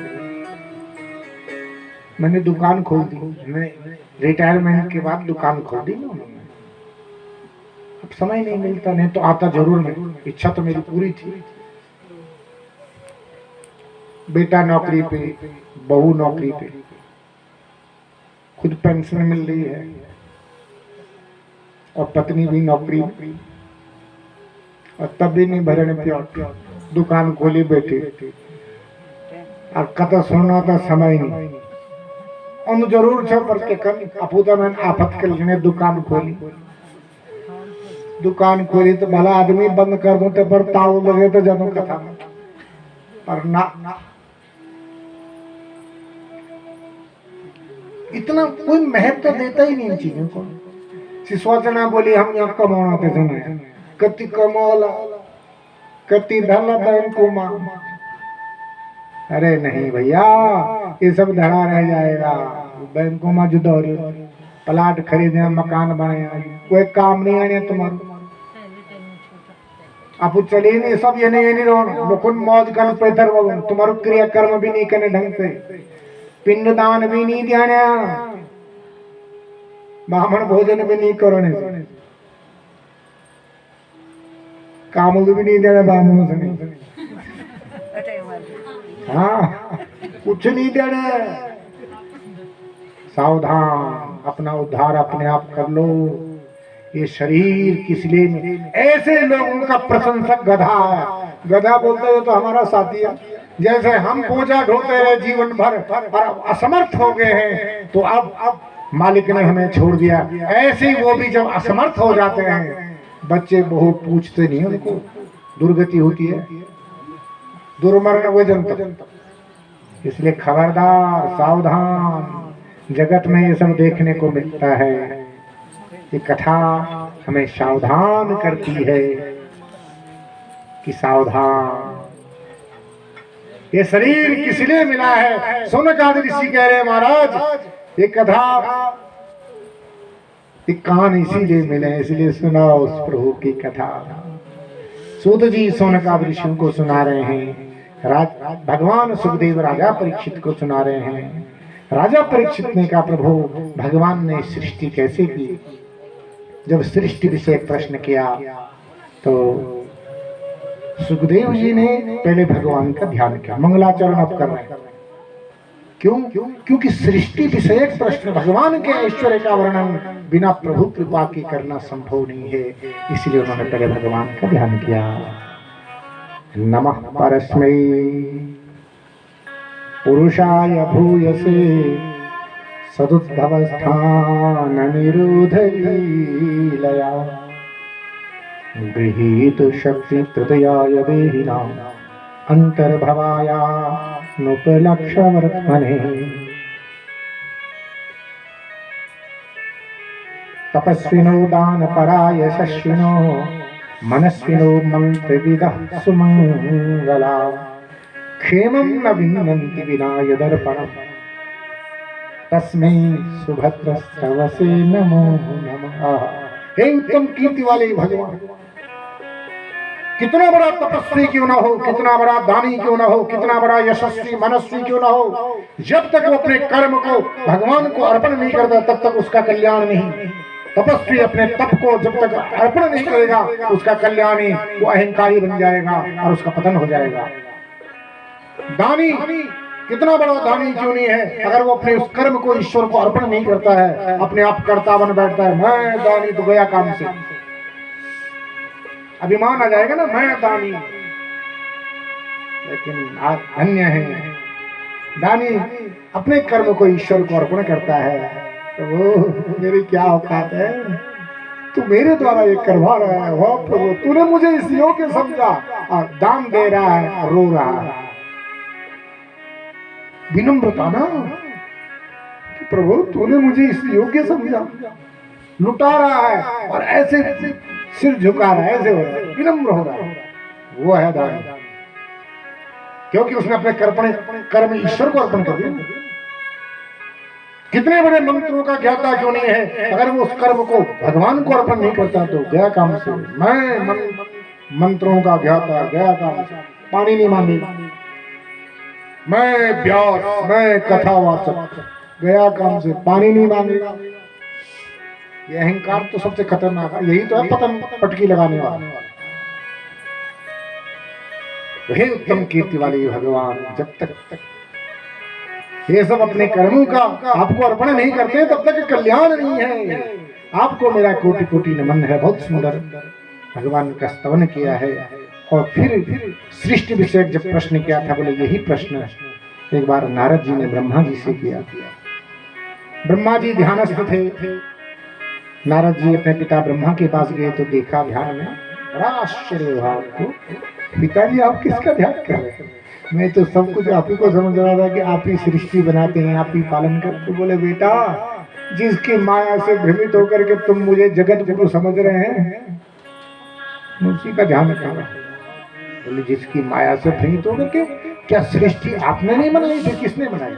मैंने दुकान खोल दी। मैं रिटायरमेंट के बाद दुकान खोल दी ना उन्होंने। अब समय नहीं मिलता, नहीं तो आता जरूर मैं, इच्छा तो मेरी पूरी थी। बेटा नौकरी पे, बहू नौकरी पे, खुद पेंशन मिल रही है और पत्नी भी नौकरी में, और तब भी नहीं भरने पे दुकान खोली बैठी। और कथा सुनना था समय नहीं, उन जरूर छो पर के कन अपूता में आफत के लिए दुकान खोली। दुकान खोली तो भला आदमी बंद कर दो तो पर ताऊ लगे तो जनों कथा में, पर ना इतना कोई महत्व तो देता ही नहीं इन चीजों को। सिसवचना बोली हम यहाँ कमाना थे सुने कति कमौला कति धन बैंक मां। अरे नहीं भैया ये सब धड़ा रह जाएगा। बैंकों में जुदा प्लाट खरीदे मकान बनाया कोई काम नहीं आने तुम्हारा आप चले नहीं सब ये नहीं रहो मुकुन मौज कर पैदर तुम्हारो क्रियाकर्म भी नहीं करने ढंग से पिंडदान भी नहीं देने ब्राह्मण भोजन भी नहीं करने काम भी नहीं देने ब्राह्मणों से नहीं। हाँ कुछ नहीं देने। सावधान अपना उद्धार अपने आप कर लो। ये शरीर किस लिए में ऐसे लोगों का प्रशंसक गधा है। गधा बोलते हैं तो हमारा साथी है। जैसे हम बोझा ढोते रहे जीवन भर और असमर्थ हो गए हैं तो अब मालिक ने हमें छोड़ दिया। ऐसे ही वो भी जब असमर्थ हो जाते हैं बच्चे बहु पूछते नहीं उनको दुर्गति होती है दुर्मरण वो जनता। इसलिए खबरदार सावधान। जगत में ये सब देखने को मिलता है। ये कथा हमें सावधान करती है कि सावधान ये शरीर किस लिए मिला है। सोनकाद ऋषि कह रहे महाराज ये कथा ये कान इसीलिए मिले इसलिए सुनाओ उस प्रभु की कथा। सूत जी सोनकाद ऋषि को सुना रहे हैं। भगवान सुखदेव राजा परीक्षित को सुना रहे हैं। राजा परीक्षित ने कहा प्रभु भगवान ने सृष्टि कैसे की। जब सृष्टि विषय प्रश्न किया तो सुखदेव जी ने पहले भगवान का ध्यान किया। मंगलाचरण अब कर रहे हैं। क्यों? क्योंकि सृष्टि विषयक प्रश्न भगवान के ऐश्वर्य का वर्णन बिना प्रभु कृपा की करना संभव नहीं है। इसलिए उन्होंने पहले भगवान का ध्यान किया। नमः परस्मै पुरुषाय भूयसे सदुद्भवस्थान निरोध लीलया गृहीत शक्ति तृतयाय देहिनाम् अंतर्भवाया नुपलक्ष्य वर्त्मने तपस्विनो दान पराय शश्विनो मनस्विनो मंत्रविदः सुमंगला क्षेमं न विन्दन्ति विना दर्पणम् तस्मै सुभद्रस्तवसे नमो नमः। हे उत्तम कीर्ति वाले भगवान कितना बड़ा तपस्वी क्यों ना हो कितना बड़ा दानी क्यों ना हो कितना बड़ा यशस्वी मनस्वी क्यों ना हो जब तक वो अपने कर्म को भगवान को अर्पण नहीं करता तब तक उसका कल्याण नहीं। तपस्वी अपने तप को जब तक अर्पण नहीं करेगा उसका कल्याण ही वो अहंकारी बन जाएगा और उसका पतन हो जाएगा। दानी कितना बड़ा दानी क्यों नहीं है अगर वो अपने उस कर्म को ईश्वर को अर्पण नहीं करता है अपने आप कर्ता बन बैठता है। मैं दानी तो गया काम से अभिमान आ जाएगा ना मैं दानी। लेकिन आज धन्य है दानी अपने कर्म को ईश्वर को अर्पण करता है। तो वो मेरी क्या औकात है तू मेरे द्वारा ये करवा रहा है। वो प्रभु तूने मुझे इस योग्य समझा और दान दे रहा है और रो रहा है। विनम्रता ना कि प्रभु तूने मुझे इस योग्य समझा लुटा रहा है और ऐसे सिर झुका रहा है ऐसे हो रहा है विनम्र हो रहा है। वो है दान क्योंकि उसने अपने कर्म ईश्वर को अर्पण कर दिया। कितने बड़े मंत्रों का ज्ञाता क्यों नहीं है अगर वो उस कर्म को भगवान को अर्पण नहीं करता तो गया काम से। मैं मंत्रों का ज्ञाता गया काम से पानी नहीं मांगेगा। मैं व्यास मैं कथावाचक गया काम से पानी नहीं मांगेगा। ये अहंकार तो सबसे खतरनाक है। यही तो है पतन पटकी लगाने वाला। हे उत्तम कीर्ति वाले भगवान जब तक ये सब अपने कर्मों का आपको अर्पण नहीं करते तब तक कल्याण नहीं है। आपको मेरा कोटि कोटि नमन है। बहुत सुंदर भगवान का स्तवन किया है। और फिर सृष्टि विषय जब प्रश्न किया था बोले यही प्रश्न एक बार नारद जी ने ब्रह्मा जी से किया। ब्रह्मा जी ध्यानस्थ थे। नारद जी अपने पिता ब्रह्मा के पास गए तो देखा ध्यान में बड़ा आश्चर्य हुआ आपको। पिताजी आप किसका ध्यान कर रहे हैं। मैं तो सब कुछ आप ही को समझ रहा था कि आप ही सृष्टि बनाते हैं, आप ही पालन करते। बोले बेटा, जिसकी माया से भ्रमित होकर के तुम मुझे जगत गुरु समझ रहे हैं, उसी का ध्यान रखना। बोले जिसकी माया से भ्रमित होकर के, क्या सृष्टि आपने नहीं बनाई थी, किसने बनाई?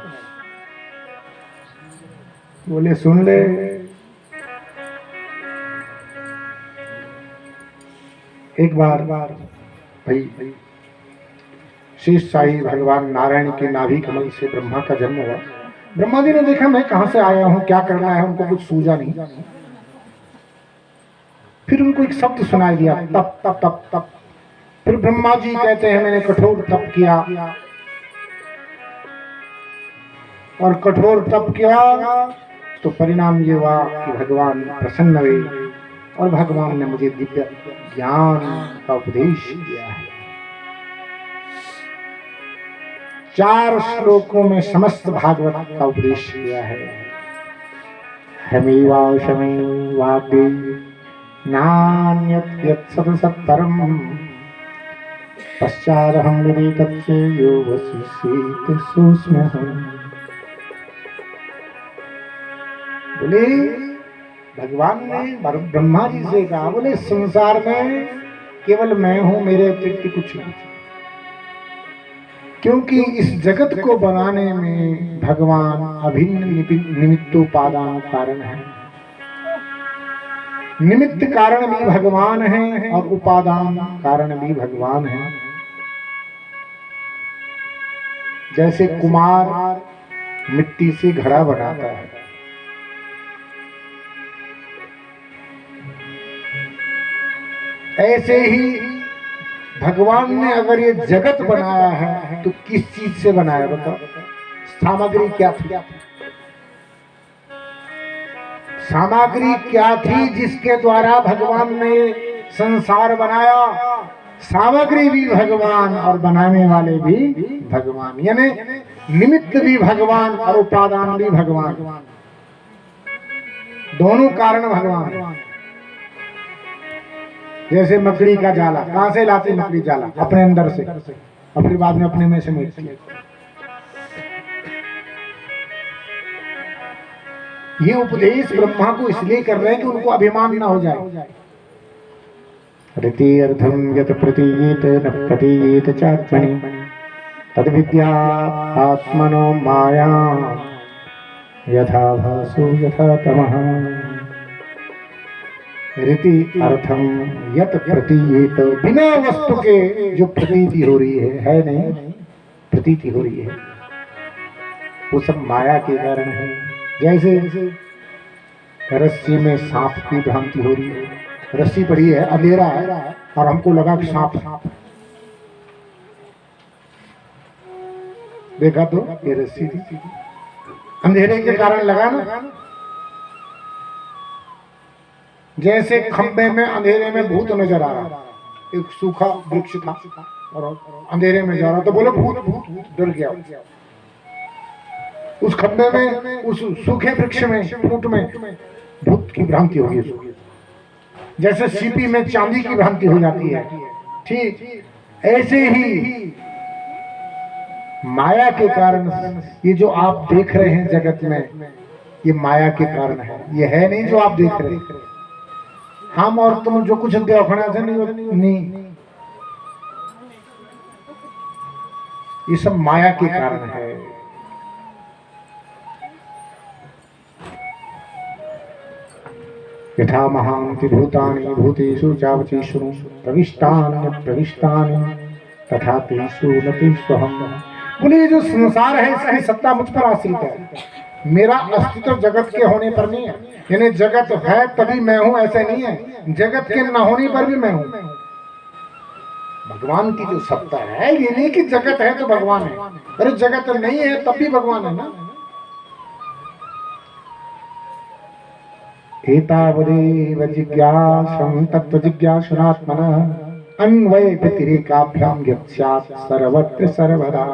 बोले सुन ले, एक बार भाई शेष शाही भगवान नारायण के नाभि कमल से ब्रह्मा का जन्म हुआ। ब्रह्मा जी ने देखा मैं कहां से आया हूं, क्या करना है, उनको कुछ सूझा नहीं। फिर उनको एक शब्द सुनाई दिया, तप तप तप तप। फिर ब्रह्मा जी कहते हैं मैंने कठोर तप किया, और कठोर तप किया तो परिणाम ये हुआ कि भगवान प्रसन्न हुए और भगवान ने मुझे दिव्य ज्ञान का उपदेश किया है। 4 श्लोकों में समस्त भागवत का उपदेश किया है। हमेवाशमे वाग्दे नान्यत् यत् सत्परम पश्चादहं विदितस्य यो वसिष्ठेत सूक्ष्मः। बोले भगवान ने ब्रह्मा जी से कहा, बोले संसार में केवल मैं हूं, मेरे अतिरिक्त कुछ नहीं, क्योंकि इस जगत को बनाने में भगवान अभिन्न निमित्तोपादान कारण है। निमित्त कारण भी भगवान है और उपादान कारण भी भगवान है। जैसे कुम्हार मिट्टी से घड़ा बनाता है, ऐसे ही भगवान ने अगर ये जगत बनाया है तो किस चीज से बनाया बताओ? सामग्री क्या थी? सामग्री क्या थी जिसके द्वारा भगवान ने संसार बनाया? सामग्री भी भगवान और बनाने वाले भी भगवान, यानी निमित्त भी भगवान और उपादान भी भगवान, दोनों कारण भगवान। जैसे मकड़ी का जाला, कहां से लाती मकड़ी जाला? अपने अंदर से, और फिर बाद में अपने में समेटती। ये उपदेश ब्रह्मा को इसलिए कर रहे हैं कि उनको अभिमान ना हो जाए। ऋति अर्थम यत प्रतीयेत न प्रतीयेत चात्मनि तद विद्या आत्मनो माया यथा भासो यथा तमः। ऋति अर्थम यत प्रतीयेत, बिना वस्तु के जो प्रतीति हो रही है नहीं, प्रतीति हो रही है, वो सब माया के कारण है। जैसे रस्सी में सांप की भ्रांति हो रही है, रस्सी पड़ी है, अंधेरा है और हमको लगा कि सांप, देखा तो ये रस्सी थी, अंधेरे के कारण लगा ना। जैसे खंबे में अंधेरे में भूत नजर आ रहा, एक सूखा वृक्ष था और अंधेरे में जा रहा, तो बोले भूत, भूत डर गया। उस खंबे में, उस सूखे वृक्ष में, फूट में भूत की भ्रांति होगी। जैसे सीपी में चांदी की भ्रांति हो जाती है, ठीक ऐसे ही माया के कारण ये जो आप देख रहे हैं जगत में, ये माया के कारण है। ये है नहीं जो आप देख रहे हैं। हम और तुम जो कुछ देखना थे नहीं, ये सब माया के कारण है। यथा महान्ति भूतानि भूतेषु चावचीषु प्रविष्टानि प्रविष्टानि तथा तेषु न तेष्वहम्। बोले ये जो संसार है इसकी सत्ता मुझ पर आश्रित है, मेरा अस्तित्व जगत के होने पर नहीं है। यानी जगत है तभी मैं हूं, ऐसे नहीं है। जगत के न होने पर भी मैं हूं। भगवान की जो सत्ता है, ये नहीं कि जगत है तो भगवान है। अरे जगत नहीं है तब भी भगवान है ना। एतावदेव जिज्ञासं तत्व जिज्ञासुनात्मनः अन्वय व्यतिरेकाभ्याम यत्स्यात् सर्वत्र सर्वदा।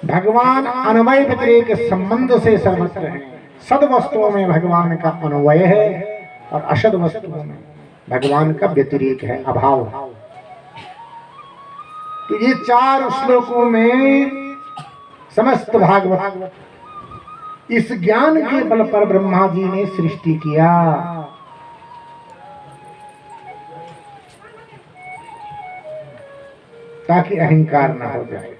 भगवान अन्वय व्यतिरेक संबंध से सर्वत्र है। सद वस्तुओं में भगवान का अन्वय है और असद वस्तुओं में भगवान का व्यतिरेक है, अभाव। तो ये 4 श्लोकों में समस्त भागवत इस ज्ञान के बल पर ब्रह्मा जी ने सृष्टि किया। ताकि अहंकार ना हो जाए।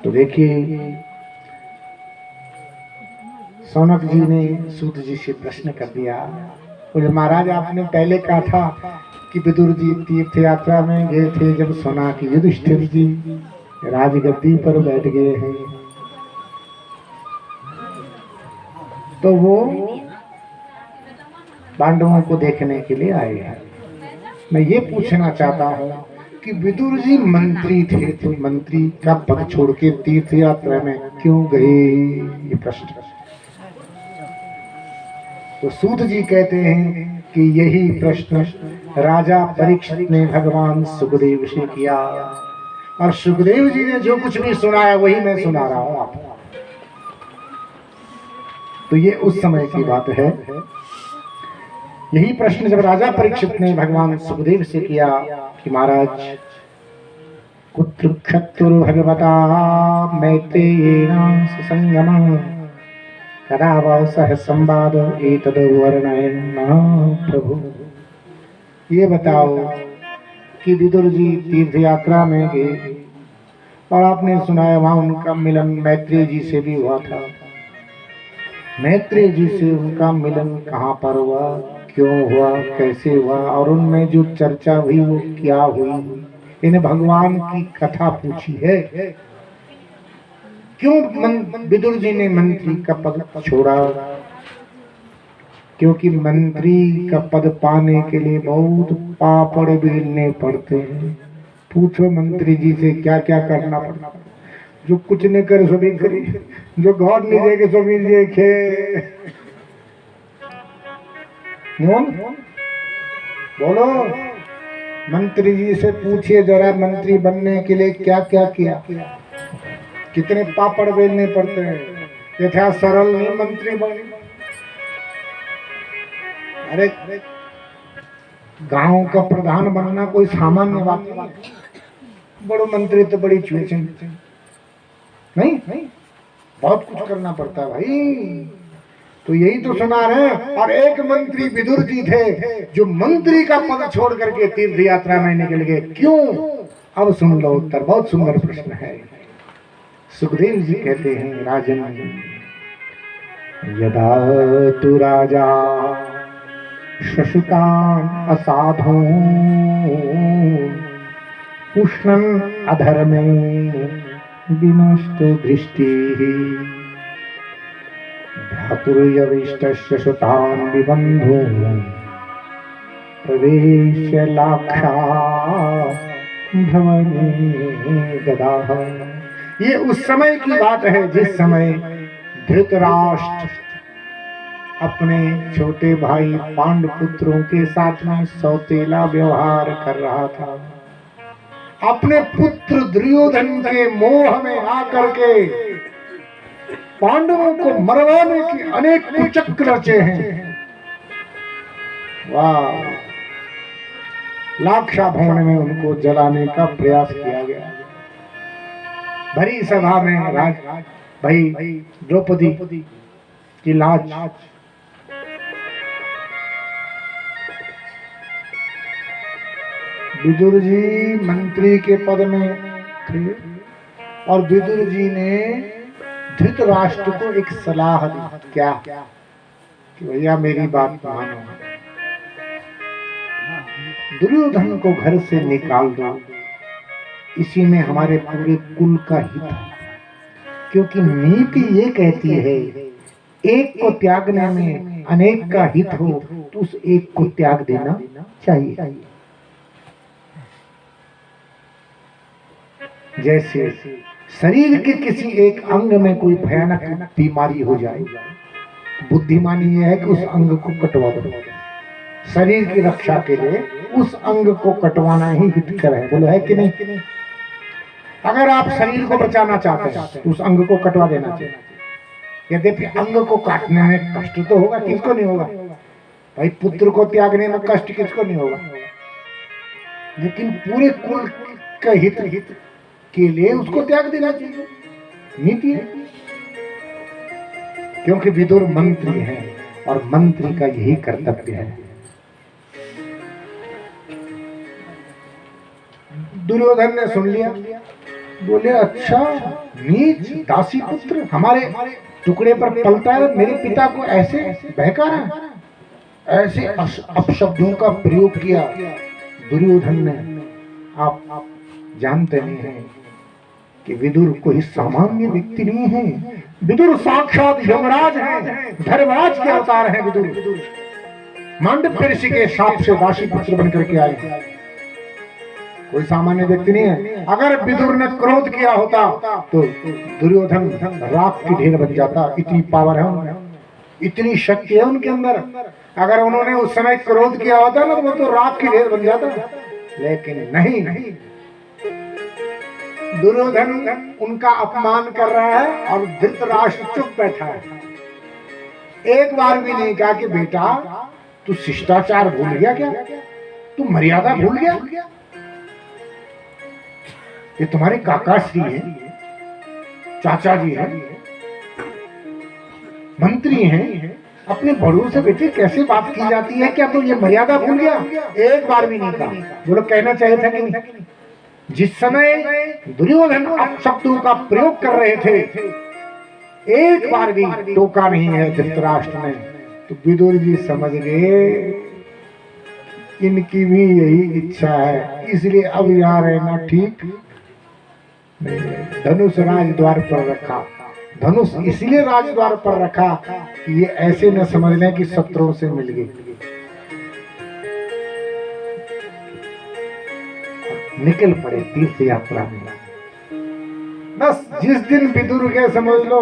तो देखिए सौनक जी ने सूत जी से प्रश्न कर दिया, बोले महाराज आपने पहले कहा था कि विदुर जी तीर्थ यात्रा में गए थे, जब सुना कि युधिष्ठिर जी राजगद्दी पर बैठ गए हैं तो वो पांडवों को देखने के लिए आए हैं। मैं ये पूछना चाहता हूँ कि विदुर जी मंत्री थे तो मंत्री का पद छोड़ के तीर्थ यात्रा में क्यों गए, ये प्रश्न। तो सूत जी कहते हैं कि यही प्रश्न राजा परीक्षित ने भगवान सुखदेव से किया, और सुखदेव जी ने जो कुछ भी सुनाया वही मैं सुना रहा हूं आपको। तो ये उस समय की बात है। यही प्रश्न जब राजा परीक्षित ने भगवान सुखदेव से किया कि महाराज कुत्र क्षत्रुर भगवता मैत्रेयेण सुसंगमः कदा वा सह संवाद एतद् वर्णयन् प्रभु। ये बताओ कि विदुर जी तीर्थ यात्रा में गए और आपने सुनाया वहां उनका मिलन मैत्रेय जी से भी हुआ था। मैत्रेय जी से उनका मिलन कहाँ पर हुआ, क्यों हुआ, कैसे हुआ, और उनमें जो चर्चा हुई वो क्या हुई, इन्हें भगवान की कथा पूछी है। क्यों विदुर जी ने मंत्री का पद छोड़ा, क्योंकि मंत्री का पद पाने के लिए बहुत पापड़ बेलने पड़ते हैं। पूछो मंत्री जी से क्या क्या करना पड़ता, जो कुछ नहीं करे सो भी करी, जो घर नहीं देखे सो भी देखे। बोलो मंत्री जी से पूछिए जरा, मंत्री बनने के लिए क्या क्या किया, कितने पापड़ बेलने पड़ते हैं। यथा सरल नहीं मंत्री बने। अरे गांव का प्रधान बनना कोई सामान्य बात नहीं। बड़ो मंत्री तो बड़ी चूचे नहीं, बहुत कुछ करना पड़ता है भाई। तो यही तो सुना रहे हैं। और एक मंत्री विदुर जी थे जो मंत्री का पद छोड़ करके तीर्थ यात्रा में निकल गए, क्यों? अब सुन लो उत्तर, बहुत सुंदर प्रश्न है। सुखदेव जी कहते हैं राजन यदा तु राजा शशुकाम असाधो पुष्णन अधर्मे विनष्ट दृष्टि भ्रातुर्यविष्टस्य शतान् विबन्धो प्रवेश्य लाक्षा भवने ददाह। ये उस समय की बात है जिस समय धृतराष्ट्र अपने छोटे भाई पांडुपुत्रों के साथ में सौतेला व्यवहार कर रहा था। अपने पुत्र दुर्योधन के मोह में आकर के पांडवों को मरवाने की अनेक कुचक्र रचे हैं। वाह, लाक्षा भवन में उनको जलाने का प्रयास किया गया। भरी सभा में राज भाई द्रौपदी की लाज, विदुर जी मंत्री के पद में थे और विदुर जी ने धृतराष्ट्र को एक सलाह दी। क्या? कि भैया मेरी बात मानो, दुर्योधन को घर से निकाल दो, इसी में हमारे पूरे कुल का हित है। क्योंकि नीति ये कहती है एक को त्यागने में अनेक का हित हो तो उस एक को त्याग देना चाहिए। जैसे शरीर के किसी एक अंग में कोई भयानक बीमारी हो जाए, बुद्धिमानी यह है कि उस अंग को कटवा दो। शरीर की रक्षा के लिए उस अंग को कटवाना ही हितकर है। बोलो है कि नहीं? अगर आप शरीर को बचाना चाहते हैं तो उस अंग को कटवा देना चाहिए। यद्यपि अंग को काटने में कष्ट तो होगा, किसको नहीं होगा, भाई पुत्र को त्यागने में कष्ट किसको नहीं होगा, लेकिन पूरे कुल का हित के लिए उसको त्याग देना चाहिए, नीति है। क्योंकि विदुर मंत्री है और मंत्री का यही कर्तव्य है। दुर्योधन ने सुन लिया, बोले अच्छा नीच दासी पुत्र हमारे टुकड़े पर पलता है, मेरे पिता को ऐसे बहका रहा है, ऐसे अपशब्दों का प्रयोग किया दुर्योधन ने। आप जानते नहीं हैं कि विदुर कोई सामान्य व्यक्ति नहीं है, विदुर साक्षात यमराज हैं, धर्मराज के अवतार हैं विदुर। मांडव्य ऋषि के शाप से दासी पुत्र बनकर के आए हैं, कोई सामान्य व्यक्ति नहीं है। अगर विदुर ने क्रोध किया होता तो दुर्योधन राख की ढेर बन जाता, इतनी पावर है उनमें, इतनी शक्ति है उनके अंदर। अगर उन्होंने उस समय क्रोध किया होता ना वो तो राख की ढेर बन जाता, लेकिन नहीं, दुर्योधन उनका अपमान कर रहा है और धृतराष्ट्र चुप बैठा है। एक बार भी नहीं कहा कि बेटा तू शिष्टाचार भूल गया क्या, तू मर्यादा भूल गया, ये तुम्हारे काका श्री हैं, चाचा जी हैं, मंत्री हैं, अपने बड़ों से बेटे कैसे बात की जाती है, क्या तो ये मर्यादा भूल गया? एक बार भी नहीं कहा। बोलो कहना चाहिए था कि नहीं? जिस समय दुर्योधन अपशब्दों का प्रयोग कर रहे थे, एक बार भी टोका नहीं है धृतराष्ट्र ने, तो विदुर जी समझ गए इनकी भी यही इच्छा है, इसलिए अब यहाँ रहना ठीक नहीं। धनुष राजद्वार पर रखा, धनुष इसलिए राजद्वार पर रखा कि ये ऐसे न समझ लें कि शत्रुओं से मिल गई। निकल पड़े तीर्थ यात्रा में। बस जिस दिन विदुर के समझ लो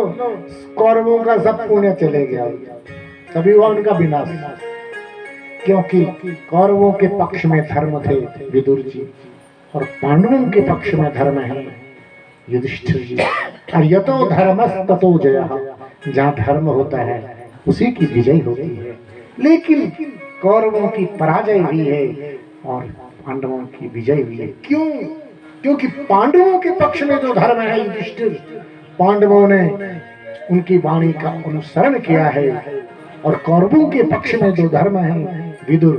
कौरवों का सब पुण्य चले गया, तभी हुआ उनका विनाश। क्योंकि कौरवों के पक्ष में धर्म थे विदुर जी और पांडवों के पक्ष में धर्म है युधिष्ठिर जी। और यतो धर्मस् ततो जयः, जहाँ धर्म होता है उसी की विजय होती है। लेकिन कौरवों की पराजय हुई है और पांडवों की विजय हुई है। क्यों? क्योंकि पांडवों के पक्ष में जो धर्म है युधिष्ठिर, पांडवों ने उनकी वाणी का अनुसरण किया है, और कौरवों के पक्ष में जो धर्म है विदुर,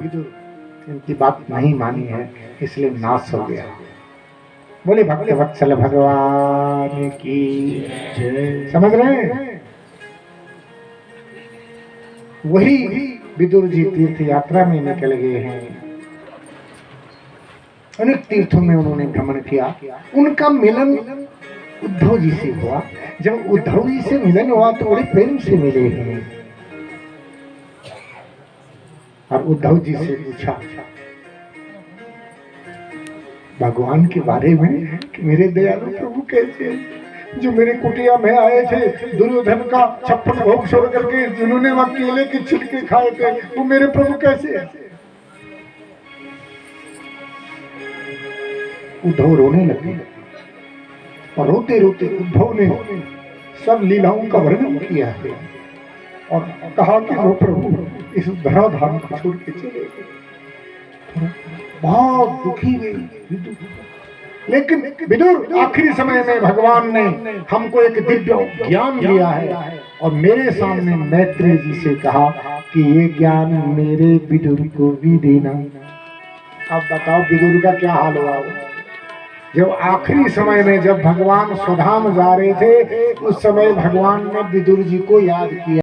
इनकी बात नहीं मानी है, इसलिए नाश हो गया। बोले भक्त वत्सल भगवान की जय। समझ रहे हैं? वही विदुर जी तीर्थ यात्रा में निकल गए हैं, अनेक तीर्थों में उन्होंने भ्रमण किया। उनका मिलन उद्धव जी से हुआ। जब उद्धव जी से मिलन हुआ तो बड़े प्रेम से मिले हैं, और उद्धव जी से पूछा भगवान के बारे में कि मेरे दयालु प्रभु कैसे हैं, जो मेरे कुटिया में आए थे, दुर्योधन का 56 भोग छोड़ करके जिन्होंने वहां केले के छिलके खाए थे, वो मेरे प्रभु कैसे हैं? उद्धव रोने लगे, और रोते रोते उद्धव ने सब लीलाओं का वर्णन किया है और कहा कि वो प्रभु इस धराधाम को छोड़ के चले गए। बहुत दुखी हुए विदुर। लेकिन विदुर आखिरी समय में भगवान ने हमको एक दिव्य ज्ञान दिया है, और मेरे सामने मैत्रेय जी से कहा कि ये ज्ञान मेरे विदुर को भी देना। अब बताओ विदुर का क्या हाल हुआ? जब आखिरी समय में जब भगवान स्वधाम जा रहे थे, उस समय भगवान ने विदुर जी को याद किया।